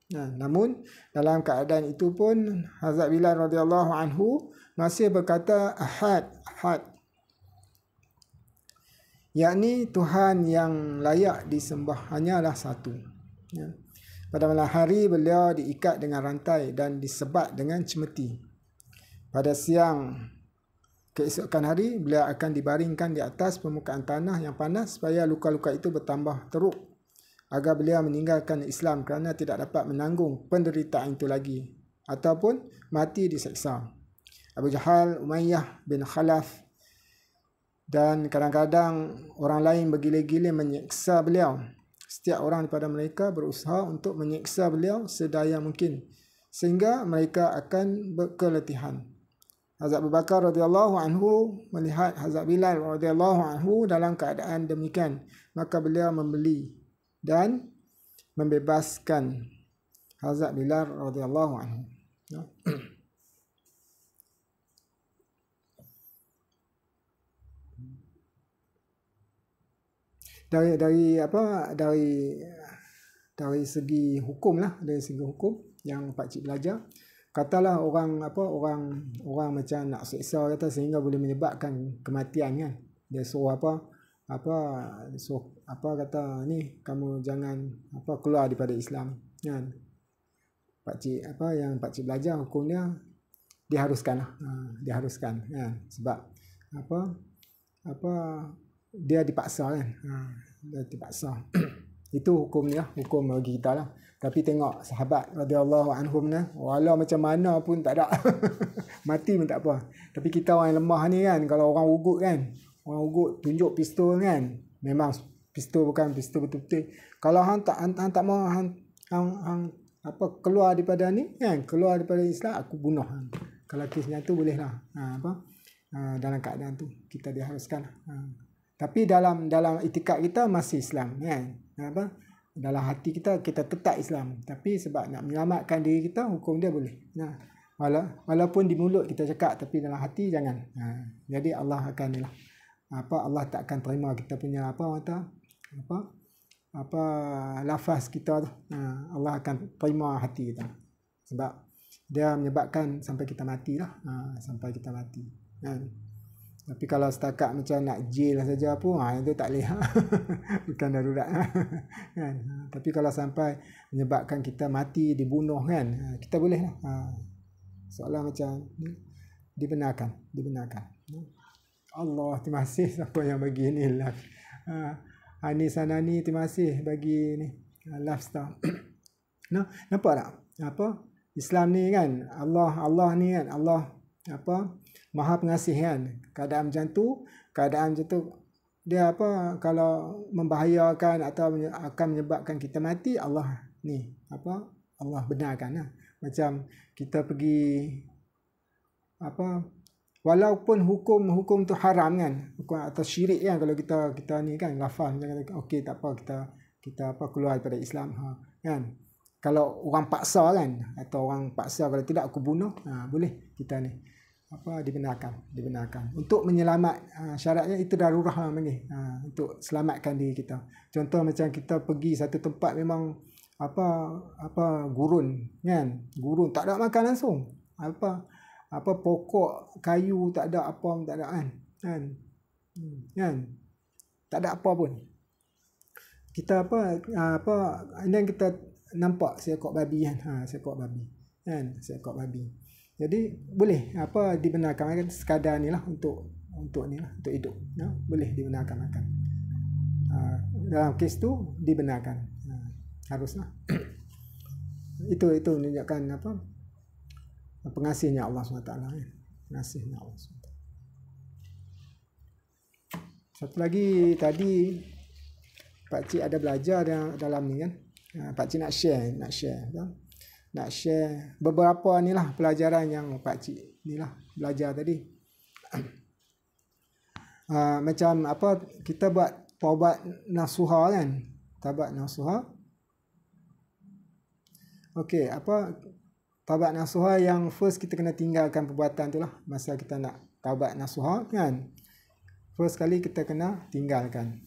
Namun dalam keadaan itu pun Hazrat Bilal radhiyallahu anhu masih berkata ahad, yakni Tuhan yang layak disembah hanyalah satu. Pada malam hari beliau diikat dengan rantai dan disebat dengan cemeti. Pada siang keesokan hari beliau akan dibaringkan di atas permukaan tanah yang panas supaya luka-luka itu bertambah teruk, agar beliau meninggalkan Islam kerana tidak dapat menanggung penderitaan itu lagi, ataupun mati diseksa. Abu Jahal, Umayyah bin Khalaf dan kadang-kadang orang lain bergila-gila menyeksa beliau. Setiap orang daripada mereka berusaha untuk menyeksa beliau sedaya mungkin sehingga mereka akan berkeletihan. Hazrat Abu Bakar radhiyallahu anhu melihat Hazrat Bilal radhiyallahu anhu dalam keadaan demikian, maka beliau membeli dan membebaskan Hazrat Bilal radhiyallahu anhu. Dari segi hukum lah, dari segi hukum yang pak cik belajar, katalah orang macam nak seksa kata sehingga boleh menyebabkan kematian kan, dia suruh kata ni kamu jangan keluar daripada Islam kan. Pak cik belajar hukumnya diharuskan kan, sebab dia dipaksa kan. Dia dipaksa. Itu hukum ni lah, hukum bagi kita lah. Tapi tengok sahabat radhiyallahu anhum ni, walau macam mana pun tak ada. Mati pun tak apa. Tapi kita orang yang lemah ni kan, kalau orang ugut kan, orang ugut tunjuk pistol kan, memang pistol bukan pistol betul-betul. Kalau hang tak mau hang keluar daripada ni kan, keluar daripada Islam, aku bunuh hang. Kalau kisnya tu boleh lah. Dalam keadaan tu kita diharuskan. Tapi dalam itikad kita masih Islam kan. Dalam hati kita tetap Islam, tapi sebab nak menyelamatkan diri kita, hukum dia boleh. Walaupun di mulut kita cakap, tapi dalam hati jangan. Jadi Allah akan Allah tak akan terima kita punya lafaz kita tu. Allah akan terima hati kita, sebab dia menyebabkan sampai kita mati lah. Sampai kita mati kan. Tapi kalau setakat macam nak jail saja pun, itu tak boleh. Bukan darurat. Kan? Tapi kalau sampai menyebabkan kita mati, dibunuh kan, kita boleh lah. Soalan macam ni dibenarkan. Allah, terima kasih siapa yang bagi ni live. Hani Sanani, terima kasih bagi ni lifestyle. Nampak tak? apa Islam ni kan, Allah ni kan, Allah apa Maha Pengasih kan. Keadaan macam tu dia apa kalau membahayakan atau akan menyebabkan kita mati, Allah ni apa Allah benarkan lah. Macam kita pergi apa walaupun hukum tu haram kan, hukum atau syirik kan, kalau kita ni kan lafaz macam kata okey tak apa, kita apa keluar daripada Islam kan. Kalau orang paksa kan, atau orang paksa kalau tidak aku bunuh, boleh kita ni apa dibenarkan untuk menyelamat, syaratnya itu darurah lah panggil, untuk selamatkan diri kita. Contoh macam kita pergi satu tempat memang apa gurun kan, gurun tak ada makan langsung, apa pokok kayu tak ada, apa tak ada kan tak ada apa pun, kita dan kita nampak seekor babi kan, seekor babi. Jadi boleh apa dibenarkan kan, sekadar ni lah untuk ni lah, untuk hidup ya, boleh dibenarkan makan. Dalam kes tu dibenarkan, haruslah. itu menunjukkan apa pengasihnya Allah SWT kan, pengasihnya Allah SWT. Satu lagi tadi Pakcik ada belajar dalam ni kan, Pakcik nak share beberapa ni lah pelajaran yang Pakcik ni lah belajar tadi. Macam apa kita buat taubat nasuha kan, taubat nasuha. Okey, apa taubat nasuha yang first kita kena tinggalkan perbuatan tu lah. Masa kita nak taubat nasuha kan, first kali kita kena tinggalkan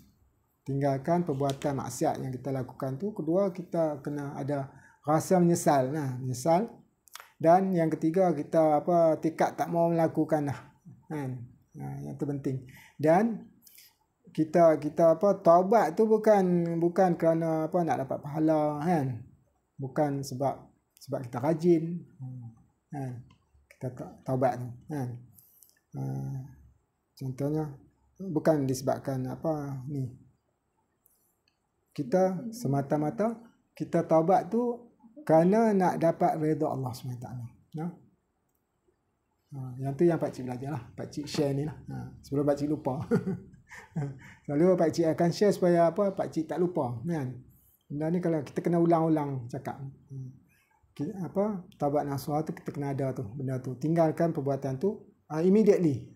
perbuatan maksiat yang kita lakukan tu. Kedua, kita kena ada rasa menyesal. Dan yang ketiga, kita tekad tak mau melakukan lah kan. Yang tu penting. Dan kita taubat tu bukan kerana nak dapat pahala kan. Bukan sebab kita rajin kan. Kita taubat tu kan. Contohnya bukan disebabkan kita semata-mata kita taubat tu kerana nak dapat redha Allah SWT. Yang tu yang Pakcik belajar lah, Pakcik share ni lah. Sebelum Pakcik lupa. Selalu Pakcik akan share supaya Pakcik tak lupa kan. Benda ni kalau kita kena ulang-ulang cakap. Taubat nasuha tu kita kena ada tu, benda tu. Tinggalkan perbuatan tu immediately.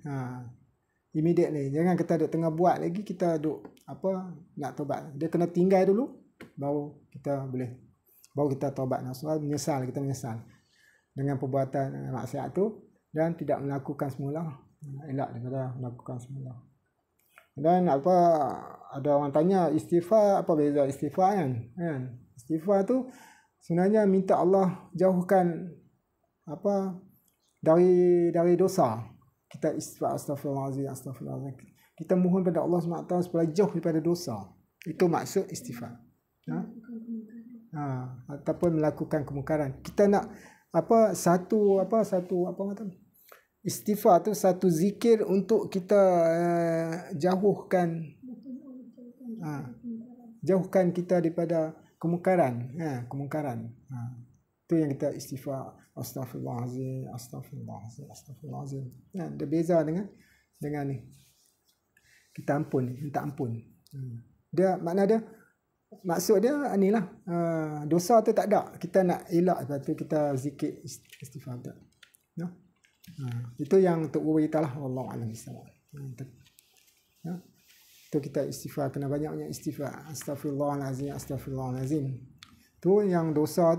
Immediately. Jangan kita duk tengah buat lagi, kita duk nak taubat. Dia kena tinggal dulu baru kita taubat nasuha, kita menyesal dengan perbuatan maksiat tu dan tidak melakukan semula. Elak daripada melakukan semula. Dan ada orang tanya istighfar, apa beza istighfar kan? Istighfar tu sebenarnya minta Allah jauhkan dari dosa. Kita istighfar, astagfirullahalazim. Kita mohon pada Allah SWT supaya jauh daripada dosa. Itu maksud istighfar. Ataupun melakukan kemungkaran. Kita nak istighfar tu satu zikir untuk kita jauhkan kita daripada kemungkaran. Itu yang kita istighfar. Astaghfirullahalazim. Dia beza dengan ni. Kita minta ampun. Maksud dia inilah, dosa tu tak ada. Kita nak elak, lepas tu kita zikir istighfar tak. Itu yang untuk kita lah. Wallahu a'lam bissawab. Itu kita istighfar, kena banyak istighfar. Astaghfirullahalazim. Tu yang dosa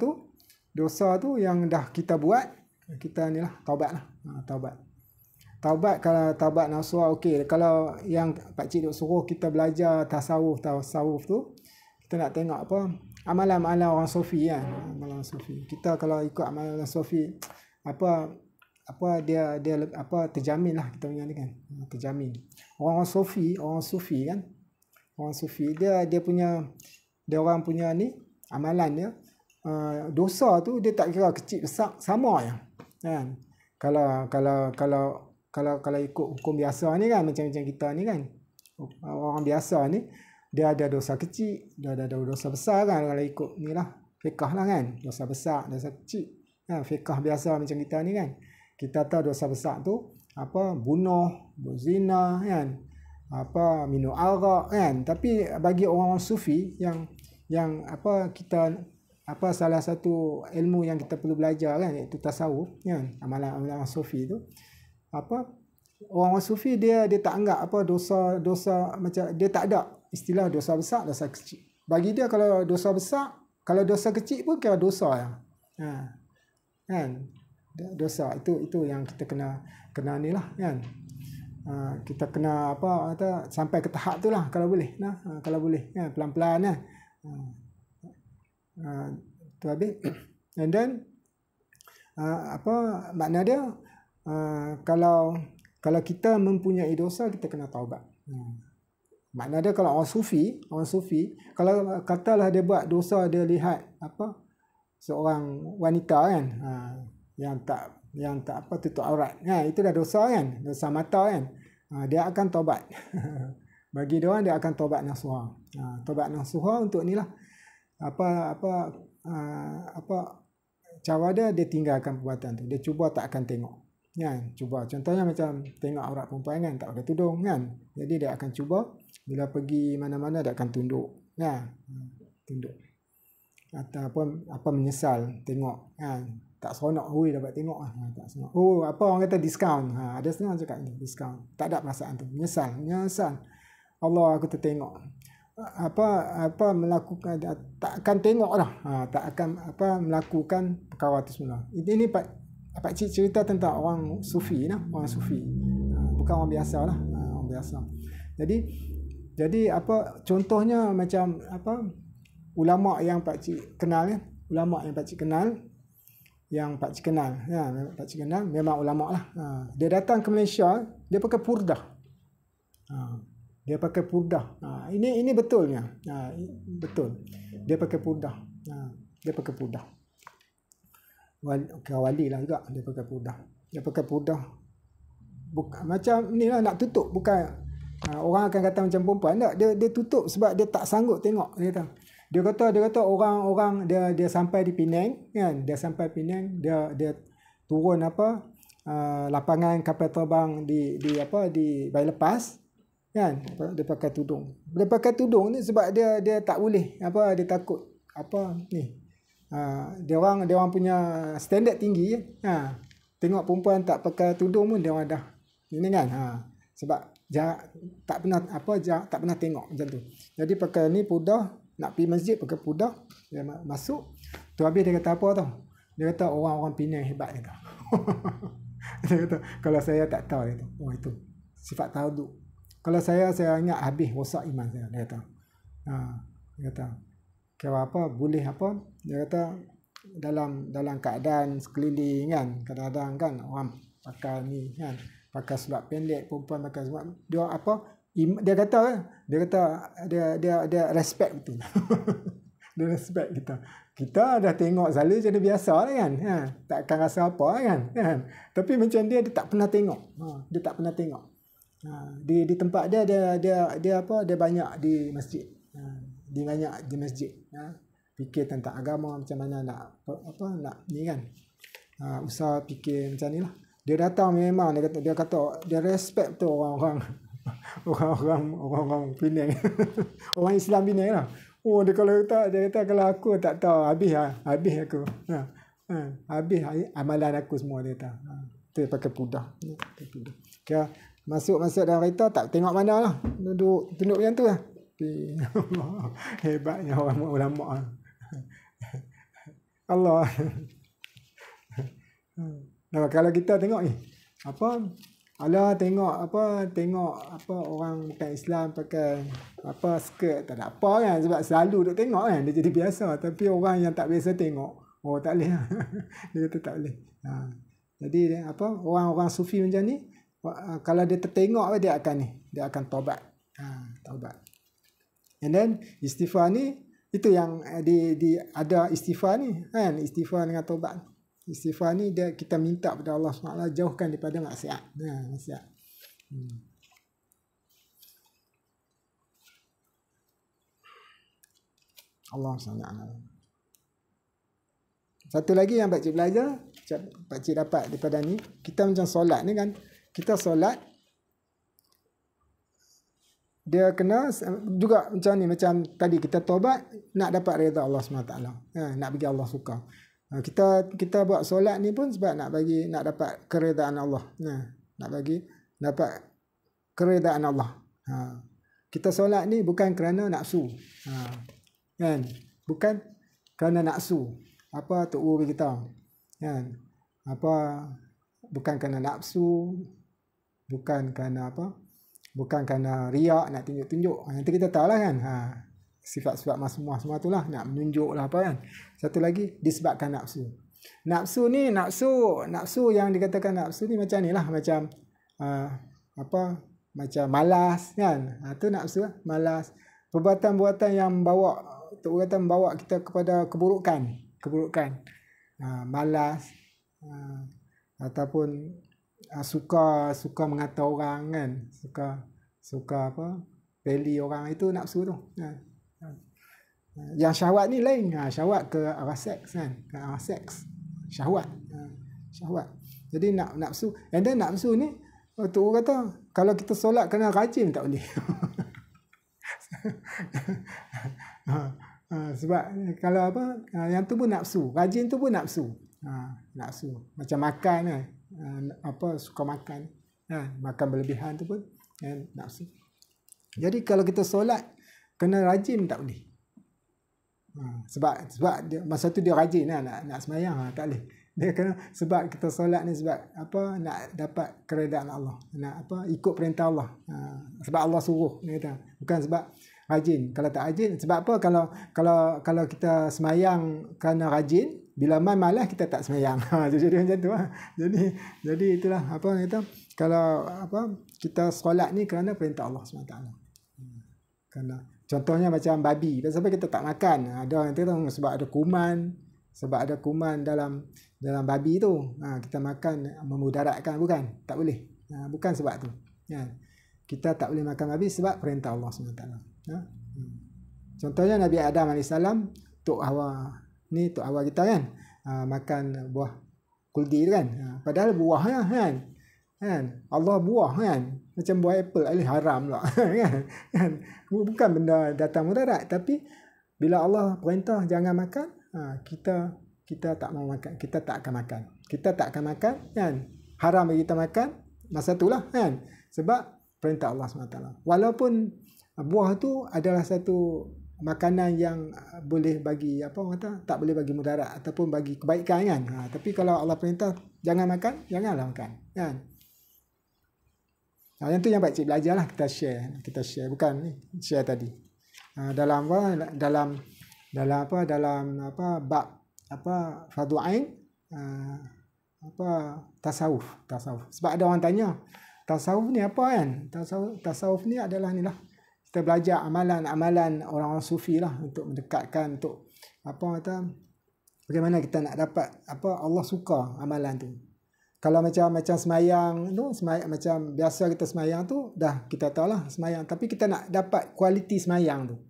tu yang dah kita buat, kita ni lah taubat lah. Taubat kalau taubat nasuha okey. Kalau yang Pakcik duk suruh kita belajar tasawuf tu, kita nak tengok amalan-amalan orang sufi kan. Amalan sufi. Kita kalau ikut amalan sufi dia terjamin lah kita punya ni kan. Terjamin. Orang sufi kan. Orang sufi dia orang punya ni amalan dia, dosa tu dia tak kira kecil besar, sama je kan. Kalau ikut hukum biasa ni kan, macam kita ni kan, orang biasa ni dia ada dosa kecil, dia ada dosa besar kan, kalau ikut ni lah fiqh lah kan, dosa besar, dosa kecil. Fiqh biasa macam kita ni kan. Kita tahu dosa besar tu apa, bunuh, berzina kan, apa, minum arak kan. Tapi bagi orang sufi yang apa, kita apa, salah satu ilmu yang kita perlu belajar kan, iaitu tasawuf kan, amalan-amalan sufi tu apa, orang sufi dia tak anggap apa dosa macam, dia tak ada istilah dosa besar, dosa kecil. Bagi dia kalau dosa besar, kalau dosa kecil pun kira dosa ya. Kan, dosa itu yang kita kena ni lah kan. Kita kena apa, sampai ke tahap tu lah kalau boleh kalau boleh kan, pelan-pelan lah. Tu habis. And then apa makna dia, kalau kita mempunyai dosa, kita kena taubat. Makna dia kalau orang sufi kalau katalah dia buat dosa, dia lihat apa, seorang wanita kan, yang tak apa, tutup aurat, itu dah dosa kan, dosa mata kan, dia akan taubat. Bagi dia orang, dia akan taubat nasuha. Taubat nasuha untuk inilah apa cara dia tinggalkan perbuatan tu, dia cuba tak akan tengok kan. Cuba contohnya macam tengok aurat perempuan kan, tak pakai tudung kan, jadi dia akan cuba bila pergi mana-mana dia akan tunduk kan, tunduk, ataupun apa, menyesal tengok kan, tak seronok dapat tengok tak seronok. Apa orang kata diskaun, ada setengah cakap ni diskaun, tak ada perasaan tu, menyesal Allah aku tertengok apa melakukan, tak akan tengok lah, tak akan apa melakukan perkara tu semula. Ini Pak Cik cerita tentang orang sufi lah, orang sufi, bukan orang biasa lah, orang biasa. Jadi apa contohnya, macam apa, ulama yang Pak Cik kenal ya, ulama yang Pak Cik kenal, Pak Cik kenal memang ulama lah. Dia datang ke Malaysia, dia pakai purdah. Dia pakai purdah. Ini betulnya. Betul. Dia pakai purdah. Wali lah juga, dia pakai purdah. Bukan macam ni lah, nak tutup, bukan orang akan kata macam perempuan tak, dia tutup sebab dia tak sanggup tengok. Dia kata orang dia sampai di Penang kan, dia turun apa, lapangan kapal terbang di Bayi Lepas kan, dia pakai tudung ni sebab dia tak boleh apa, dia takut apa ni, dia orang punya standard tinggi tengok perempuan tak pakai tudung pun dia orang dah ini kan, sebab tak pernah tengok macam tu. Jadi pakai ni purdah, nak pergi masjid pakai purdah, dia masuk tu. Habis dia kata apa tau, dia kata orang-orang Penang hebat dia kata. Dia kata kalau saya tak tahu, dia kata itu sifat tawaduk. Kalau saya ingat habis rosak iman saya, dia kata. Dia kata kira apa, boleh apa, dia kata dalam keadaan sekeliling kan, kadang-kadang kan orang pakai ni kan, pakai seluar pendek, perempuan pakai seluar, dia apa, dia kata dia respect betul. Dia respect kita dah tengok selalu jadi biasa lah kan, tak akan rasa apa kan. Tapi macam dia tak pernah tengok, di tempat dia apa, dia banyak di masjid, fikir tentang agama, macam mana nak ni kan, usaha fikir macam ni lah. Dia datang memang dia kata dia respect tu orang Penang. Orang Islam Penang lah. Dia kata kalau aku tak tahu, habis aku. Habis amalan aku semua, dia kata. Tu pakai purdah. Kira masuk dalam kereta tak tengok mana lah. Tunduk macam tu lah. Hebatnya orang ulama. Allah. Nah, kalau kita tengok ni tengok orang bukan Islam pakai skirt, tak ada apa kan, sebab selalu duk tengok kan, dia jadi biasa. Tapi orang yang tak biasa tengok, tak boleh. Dia kata tak boleh. Jadi orang-orang sufi macam ni, kalau dia tertengok dia akan taubat. And then istighfar ni, itu yang ada istighfar ni kan, istighfar dengan taubat. Istighfar ni kita minta kepada Allah SWT jauhkan daripada maksiat. Maksiat. Allah SWT. Satu lagi yang pakcik belajar, pakcik dapat daripada ni, kita macam solat ni kan, kita solat dia kena juga macam ni, macam tadi kita taubat nak dapat redha Allah SWT, nak bagi Allah suka. Kita buat solat ni pun sebab nak dapat keredaan Allah, nak bagi dapat keredaan Allah. Kita solat ni bukan kerana nafsu, kan, bukan kerana nafsu. Apa Tok Guru beritahu, kan, apa bukan kerana nafsu, bukan kerana apa, bukan kerana riak nak tunjuk-tunjuk. Nanti kita tahu lah kan, sifat-sifat masmuah semua tu lah, nak menunjuk lah apa kan. Satu lagi disebabkan nafsu. Nafsu ni, nafsu yang dikatakan nafsu ni macam ni lah, macam apa, macam malas kan, tu nafsu lah, malas. Perbuatan-perbuatan yang membawa kita kepada keburukan, malas, ataupun suka mengata orang kan, suka apa, beli orang, itu nafsu tu. Yang syahwat ni lain, syahwat ke arah seks kan, ke arah seks, syahwat. Jadi nafsu, and then nafsu ni tu orang kata kalau kita solat kena rajin tak boleh. Sebab kalau apa, yang tu pun nafsu, rajin tu pun nafsu. Nafsu macam makan kan, apa, suka makan, makan berlebihan tu pun nafsu. Jadi kalau kita solat kena rajin tak boleh. Sebab dia, masa tu dia rajin nak semayang, tak boleh. Dia kena, sebab kita solat ni sebab apa, nak dapat keredaan Allah, nak apa, ikut perintah Allah, sebab Allah suruh ni kata, bukan sebab rajin. Kalau tak rajin, sebab apa, kalau kita semayang kerana rajin, bila malas kita tak semayang. Jadi macam tu lah. Jadi itulah apa kata, kalau apa, kita solat ni kerana perintah Allah SWT. Kerana contohnya macam babi, sebab kita tak makan, ada yang kata sebab ada kuman dalam babi tu, kita makan memudaratkan, bukan, tak boleh. Bukan sebab tu. Kita tak boleh makan babi sebab perintah Allah SWT. Contohnya Nabi Adam AS, Tok Hawa kita kan, makan buah kuldi tu kan, padahal buahnya kan, Allah buah kan, macam buah apple, haram pula. kan, bukan benda datang mudarat, tapi bila Allah perintah jangan makan, kita tak mau makan, kita tak akan makan kan, haram bagi kita makan masa itulah kan, sebab perintah Allah SWT. Walaupun buah tu adalah satu makanan yang boleh bagi apa kata, tak boleh bagi mudarat ataupun bagi kebaikan kan, tapi kalau Allah perintah jangan makan, janganlah makan kan. Yang tu yang pakcik belajar lah, kita share, bukan ni share tadi. Dalam bab apa, fardu ain, tasawuf. Sebab ada orang tanya, tasawuf ni apa kan? Tasawuf ni adalah ni lah, kita belajar amalan-amalan orang-orang sufi lah, untuk mendekatkan, untuk apa kata, bagaimana kita nak dapat apa Allah suka amalan tu. Kalau macam semayang tu, macam biasa kita semayang tu, dah kita tahu lah semayang, tapi kita nak dapat kualiti semayang tu.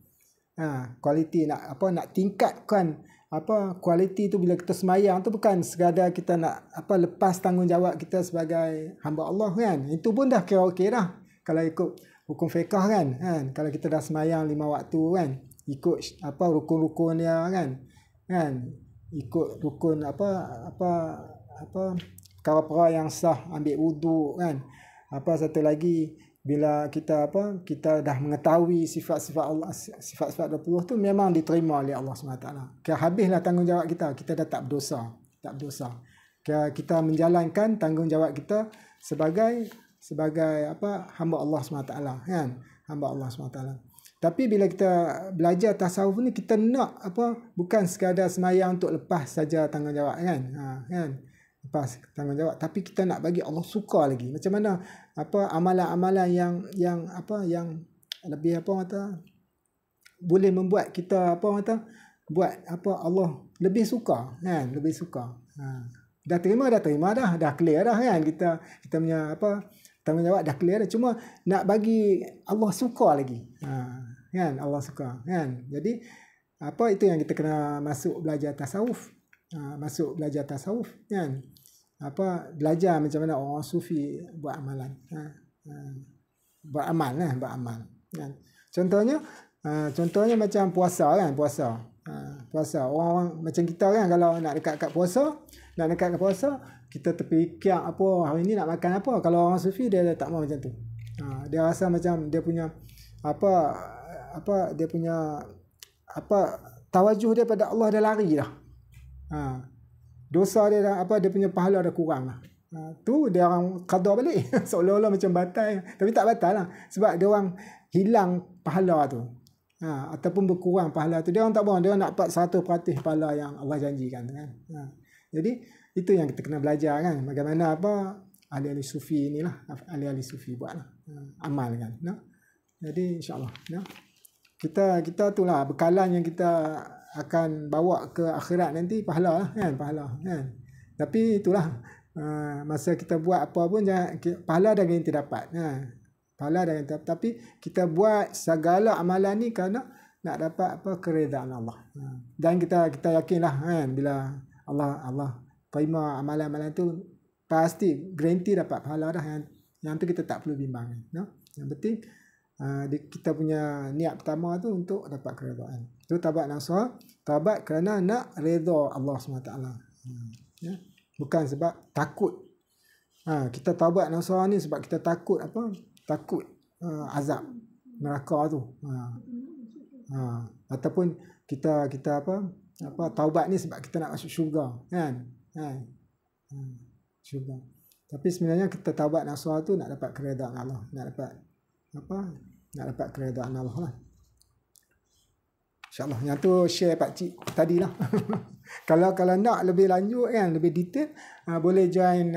Kualiti nak tingkatkan apa kualiti tu. Bila kita semayang tu bukan sekadar kita nak apa lepas tanggungjawab kita sebagai hamba Allah kan, itu pun dah kira okey dah kalau ikut hukum fiqh kan. Kalau kita dah semayang 5 waktu kan, ikut apa rukun-rukun dia kan, ikut rukun apa perkara-perkara yang sah, ambil wuduk kan, apa satu lagi, bila kita dah mengetahui sifat-sifat Allah, sifat-sifat 20 tu memang diterima oleh Allah SWT. Habislah tanggungjawab kita dah tak berdosa. Kita menjalankan tanggungjawab kita sebagai apa, hamba Allah SWT kan, hamba Allah SWT. Tapi bila kita belajar tasawuf ni, kita nak apa, bukan sekadar semayang untuk lepas saja tanggungjawab kan, lepas tanggungjawab, tapi kita nak bagi Allah suka lagi. Macam mana apa amalan-amalan yang lebih apa kata, boleh membuat kita buat apa Allah lebih suka kan, lebih suka. Dah terima dah clear dah kan, kita punya apa tanggungjawab dah clear dah, cuma nak bagi Allah suka lagi, kan, Allah suka kan. Jadi apa itu yang kita kena masuk belajar tasawuf. masuk belajar tasawuf kan, belajar macam mana orang sufi buat amalan, buat amal kan. Contohnya macam puasa kan, puasa orang macam kita kan, kalau nak dekat kat puasa kita terfikir hari ni nak makan apa. Kalau orang sufi dia tak mau macam tu. Dia rasa macam dia punya dia punya tawajuh dia pada Allah dah lari dah. Dosa dia dah dia punya pahala dah kurang lah. Tu dia orang qada balik seolah-olah macam batal, tapi tak batal lah, sebab dia orang hilang pahala tu. Ataupun berkurang pahala tu. Dia orang tak mau, dia orang nak dapat 100% pahala yang Allah janjikan kan. Jadi itu yang kita kena belajar kan, bagaimana ahli-ahli sufi inilah, ahli-ahli sufi buatlah amal kan. Jadi insya-Allah kita tu lah bekalan yang kita akan bawa ke akhirat nanti, pahala kan. Tapi itulah masa kita buat apa pun jangan, pahala dah garanti dapat. Pahala dah garanti dapat, tapi kita buat segala amalan ni kerana nak dapat keredaan Allah. Dan kita yakinlah kan, bila Allah terima amalan-amalan tu pasti garanti dapat pahala dah. Yang tu kita tak perlu bimbang. Yang penting kita punya niat pertama tu untuk dapat keredaan. Tu taubat nasuha, taubat kerana nak redha Allah SWT. Bukan sebab takut. Kita taubat nasuha ni sebab kita takut takut azab neraka tu. Ataupun kita taubat ni sebab kita nak masuk syurga kan. Syurga. Tapi sebenarnya kita taubat nasuha tu nak dapat keredaan Allah, nak dapat keredaan Allah lah. InsyaAllah. Yang tu share Pak Cik tadi lah. Kalau nak lebih lanjut kan, lebih detail, boleh join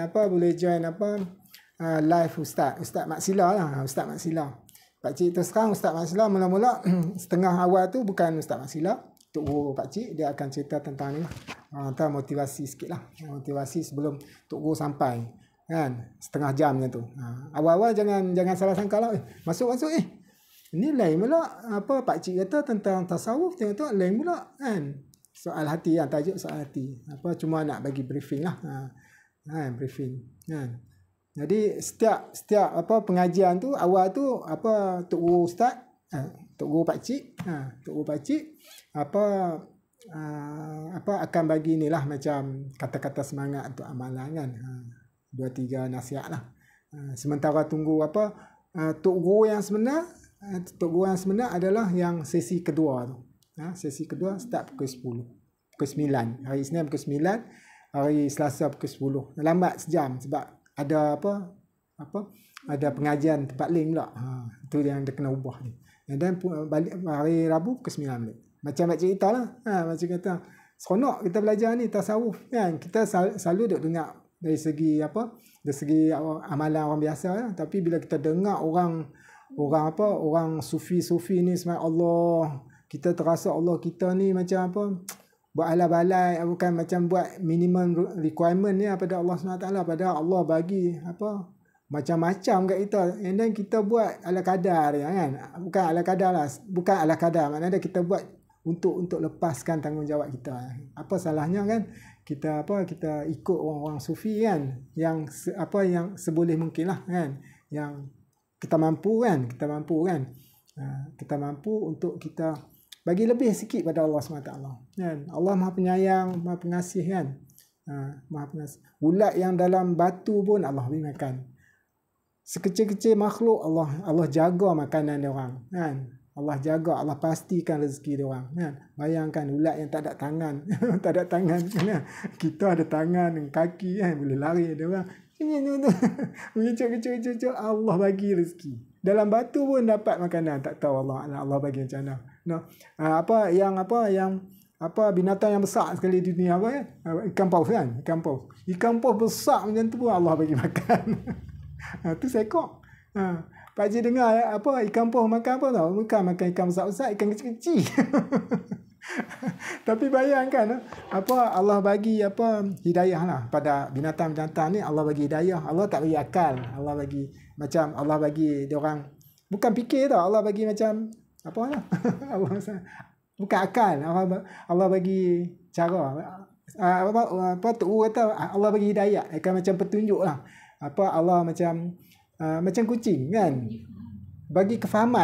live Ustaz Mak Sila lah. Ustaz Mak Sila. Pak Cik terus terang, Ustaz Mak Sila mula-mula setengah awal tu bukan Ustaz Mak Sila, Tok Guru Pak Cik, dia akan cerita tentang ni lah. Antara motivasi sikit lah. Motivasi sebelum Tok Guru sampai kan, setengah jam macam tu. Awal-awal jangan salah sangka lah, masuk ini lain pula Pak Cik kata tentang tasawuf, tengok lain pula kan, soal hati kan, tajuk soal hati. Cuma nak bagi briefing lah, briefing kan. Jadi setiap pengajian tu awal tu Tok Guru Ustaz, Tok Guru Pak Cik, akan bagi ni lah macam kata-kata semangat untuk amalan kan. 2-3 nasihat lah. Sementara tunggu Tok Guru yang sebenar. Tok Guru yang sebenar adalah yang sesi kedua tu. Sesi kedua start pukul 10. Pukul 9. Hari Isnin pukul 9. Hari Selasa pukul 10. Lambat sejam sebab ada ada pengajian tempat lain pula. Itu yang dia kena ubah ni. Dan balik hari Rabu pukul 9 balik. Macam cerita lah. Macam kata seronok kita belajar ni tasawuf kan. Kita selalu duk dengar dari segi dari segi amalan orang biasa lah. Tapi bila kita dengar orang sufi ni sebenarnya Allah, kita terasa Allah kita ni macam buat alai-balai, bukan macam buat minimum requirement ni pada Allah SWT, padahal Allah bagi macam-macam kat kita, and then kita buat ala kadar kan. Bukan ala kadar, maknanya kita buat untuk lepaskan tanggungjawab kita. Apa salahnya kan kita ikut orang-orang sufi kan, yang seboleh mungkin lah kan, yang kita mampu untuk kita bagi lebih sikit pada Allah SWT kan. Allah Maha Penyayang, Maha Pengasih kan. Maha Pengasih. Ulat yang dalam batu pun Allah beri makan. Sekecil-kecil makhluk Allah jaga makanan dia orang kan. Allah jaga, Allah pastikan rezeki dia orang kan. Bayangkan ulat yang tak ada tangan. Tak ada tangan kan. Kita ada tangan dan kaki kan, boleh lari dia orang. Kecil-kecil Allah bagi rezeki. Dalam batu pun dapat makanan, tak tahu Allah bagi macam mana. Binatang yang besar sekali di dunia ikan paus kan, ikan paus besar macam tu pun Allah bagi makan. Tu seekor. Pak Cik dengar ikan paus makan apa tau, bukan makan ikan besar-besar, ikan kecil-kecil. Tapi bayangkan Allah bagi hidayah lah pada binatang-binatang ni. Allah bagi hidayah, Allah tak bagi akal. Allah bagi dia orang bukan fikir tau, Allah bagi macam Allah bukan akal. Allah bagi cara apa tu kata Allah bagi hidayah, akan macam petunjuk lah. Apa Allah macam kucing kan, bagi kefahaman.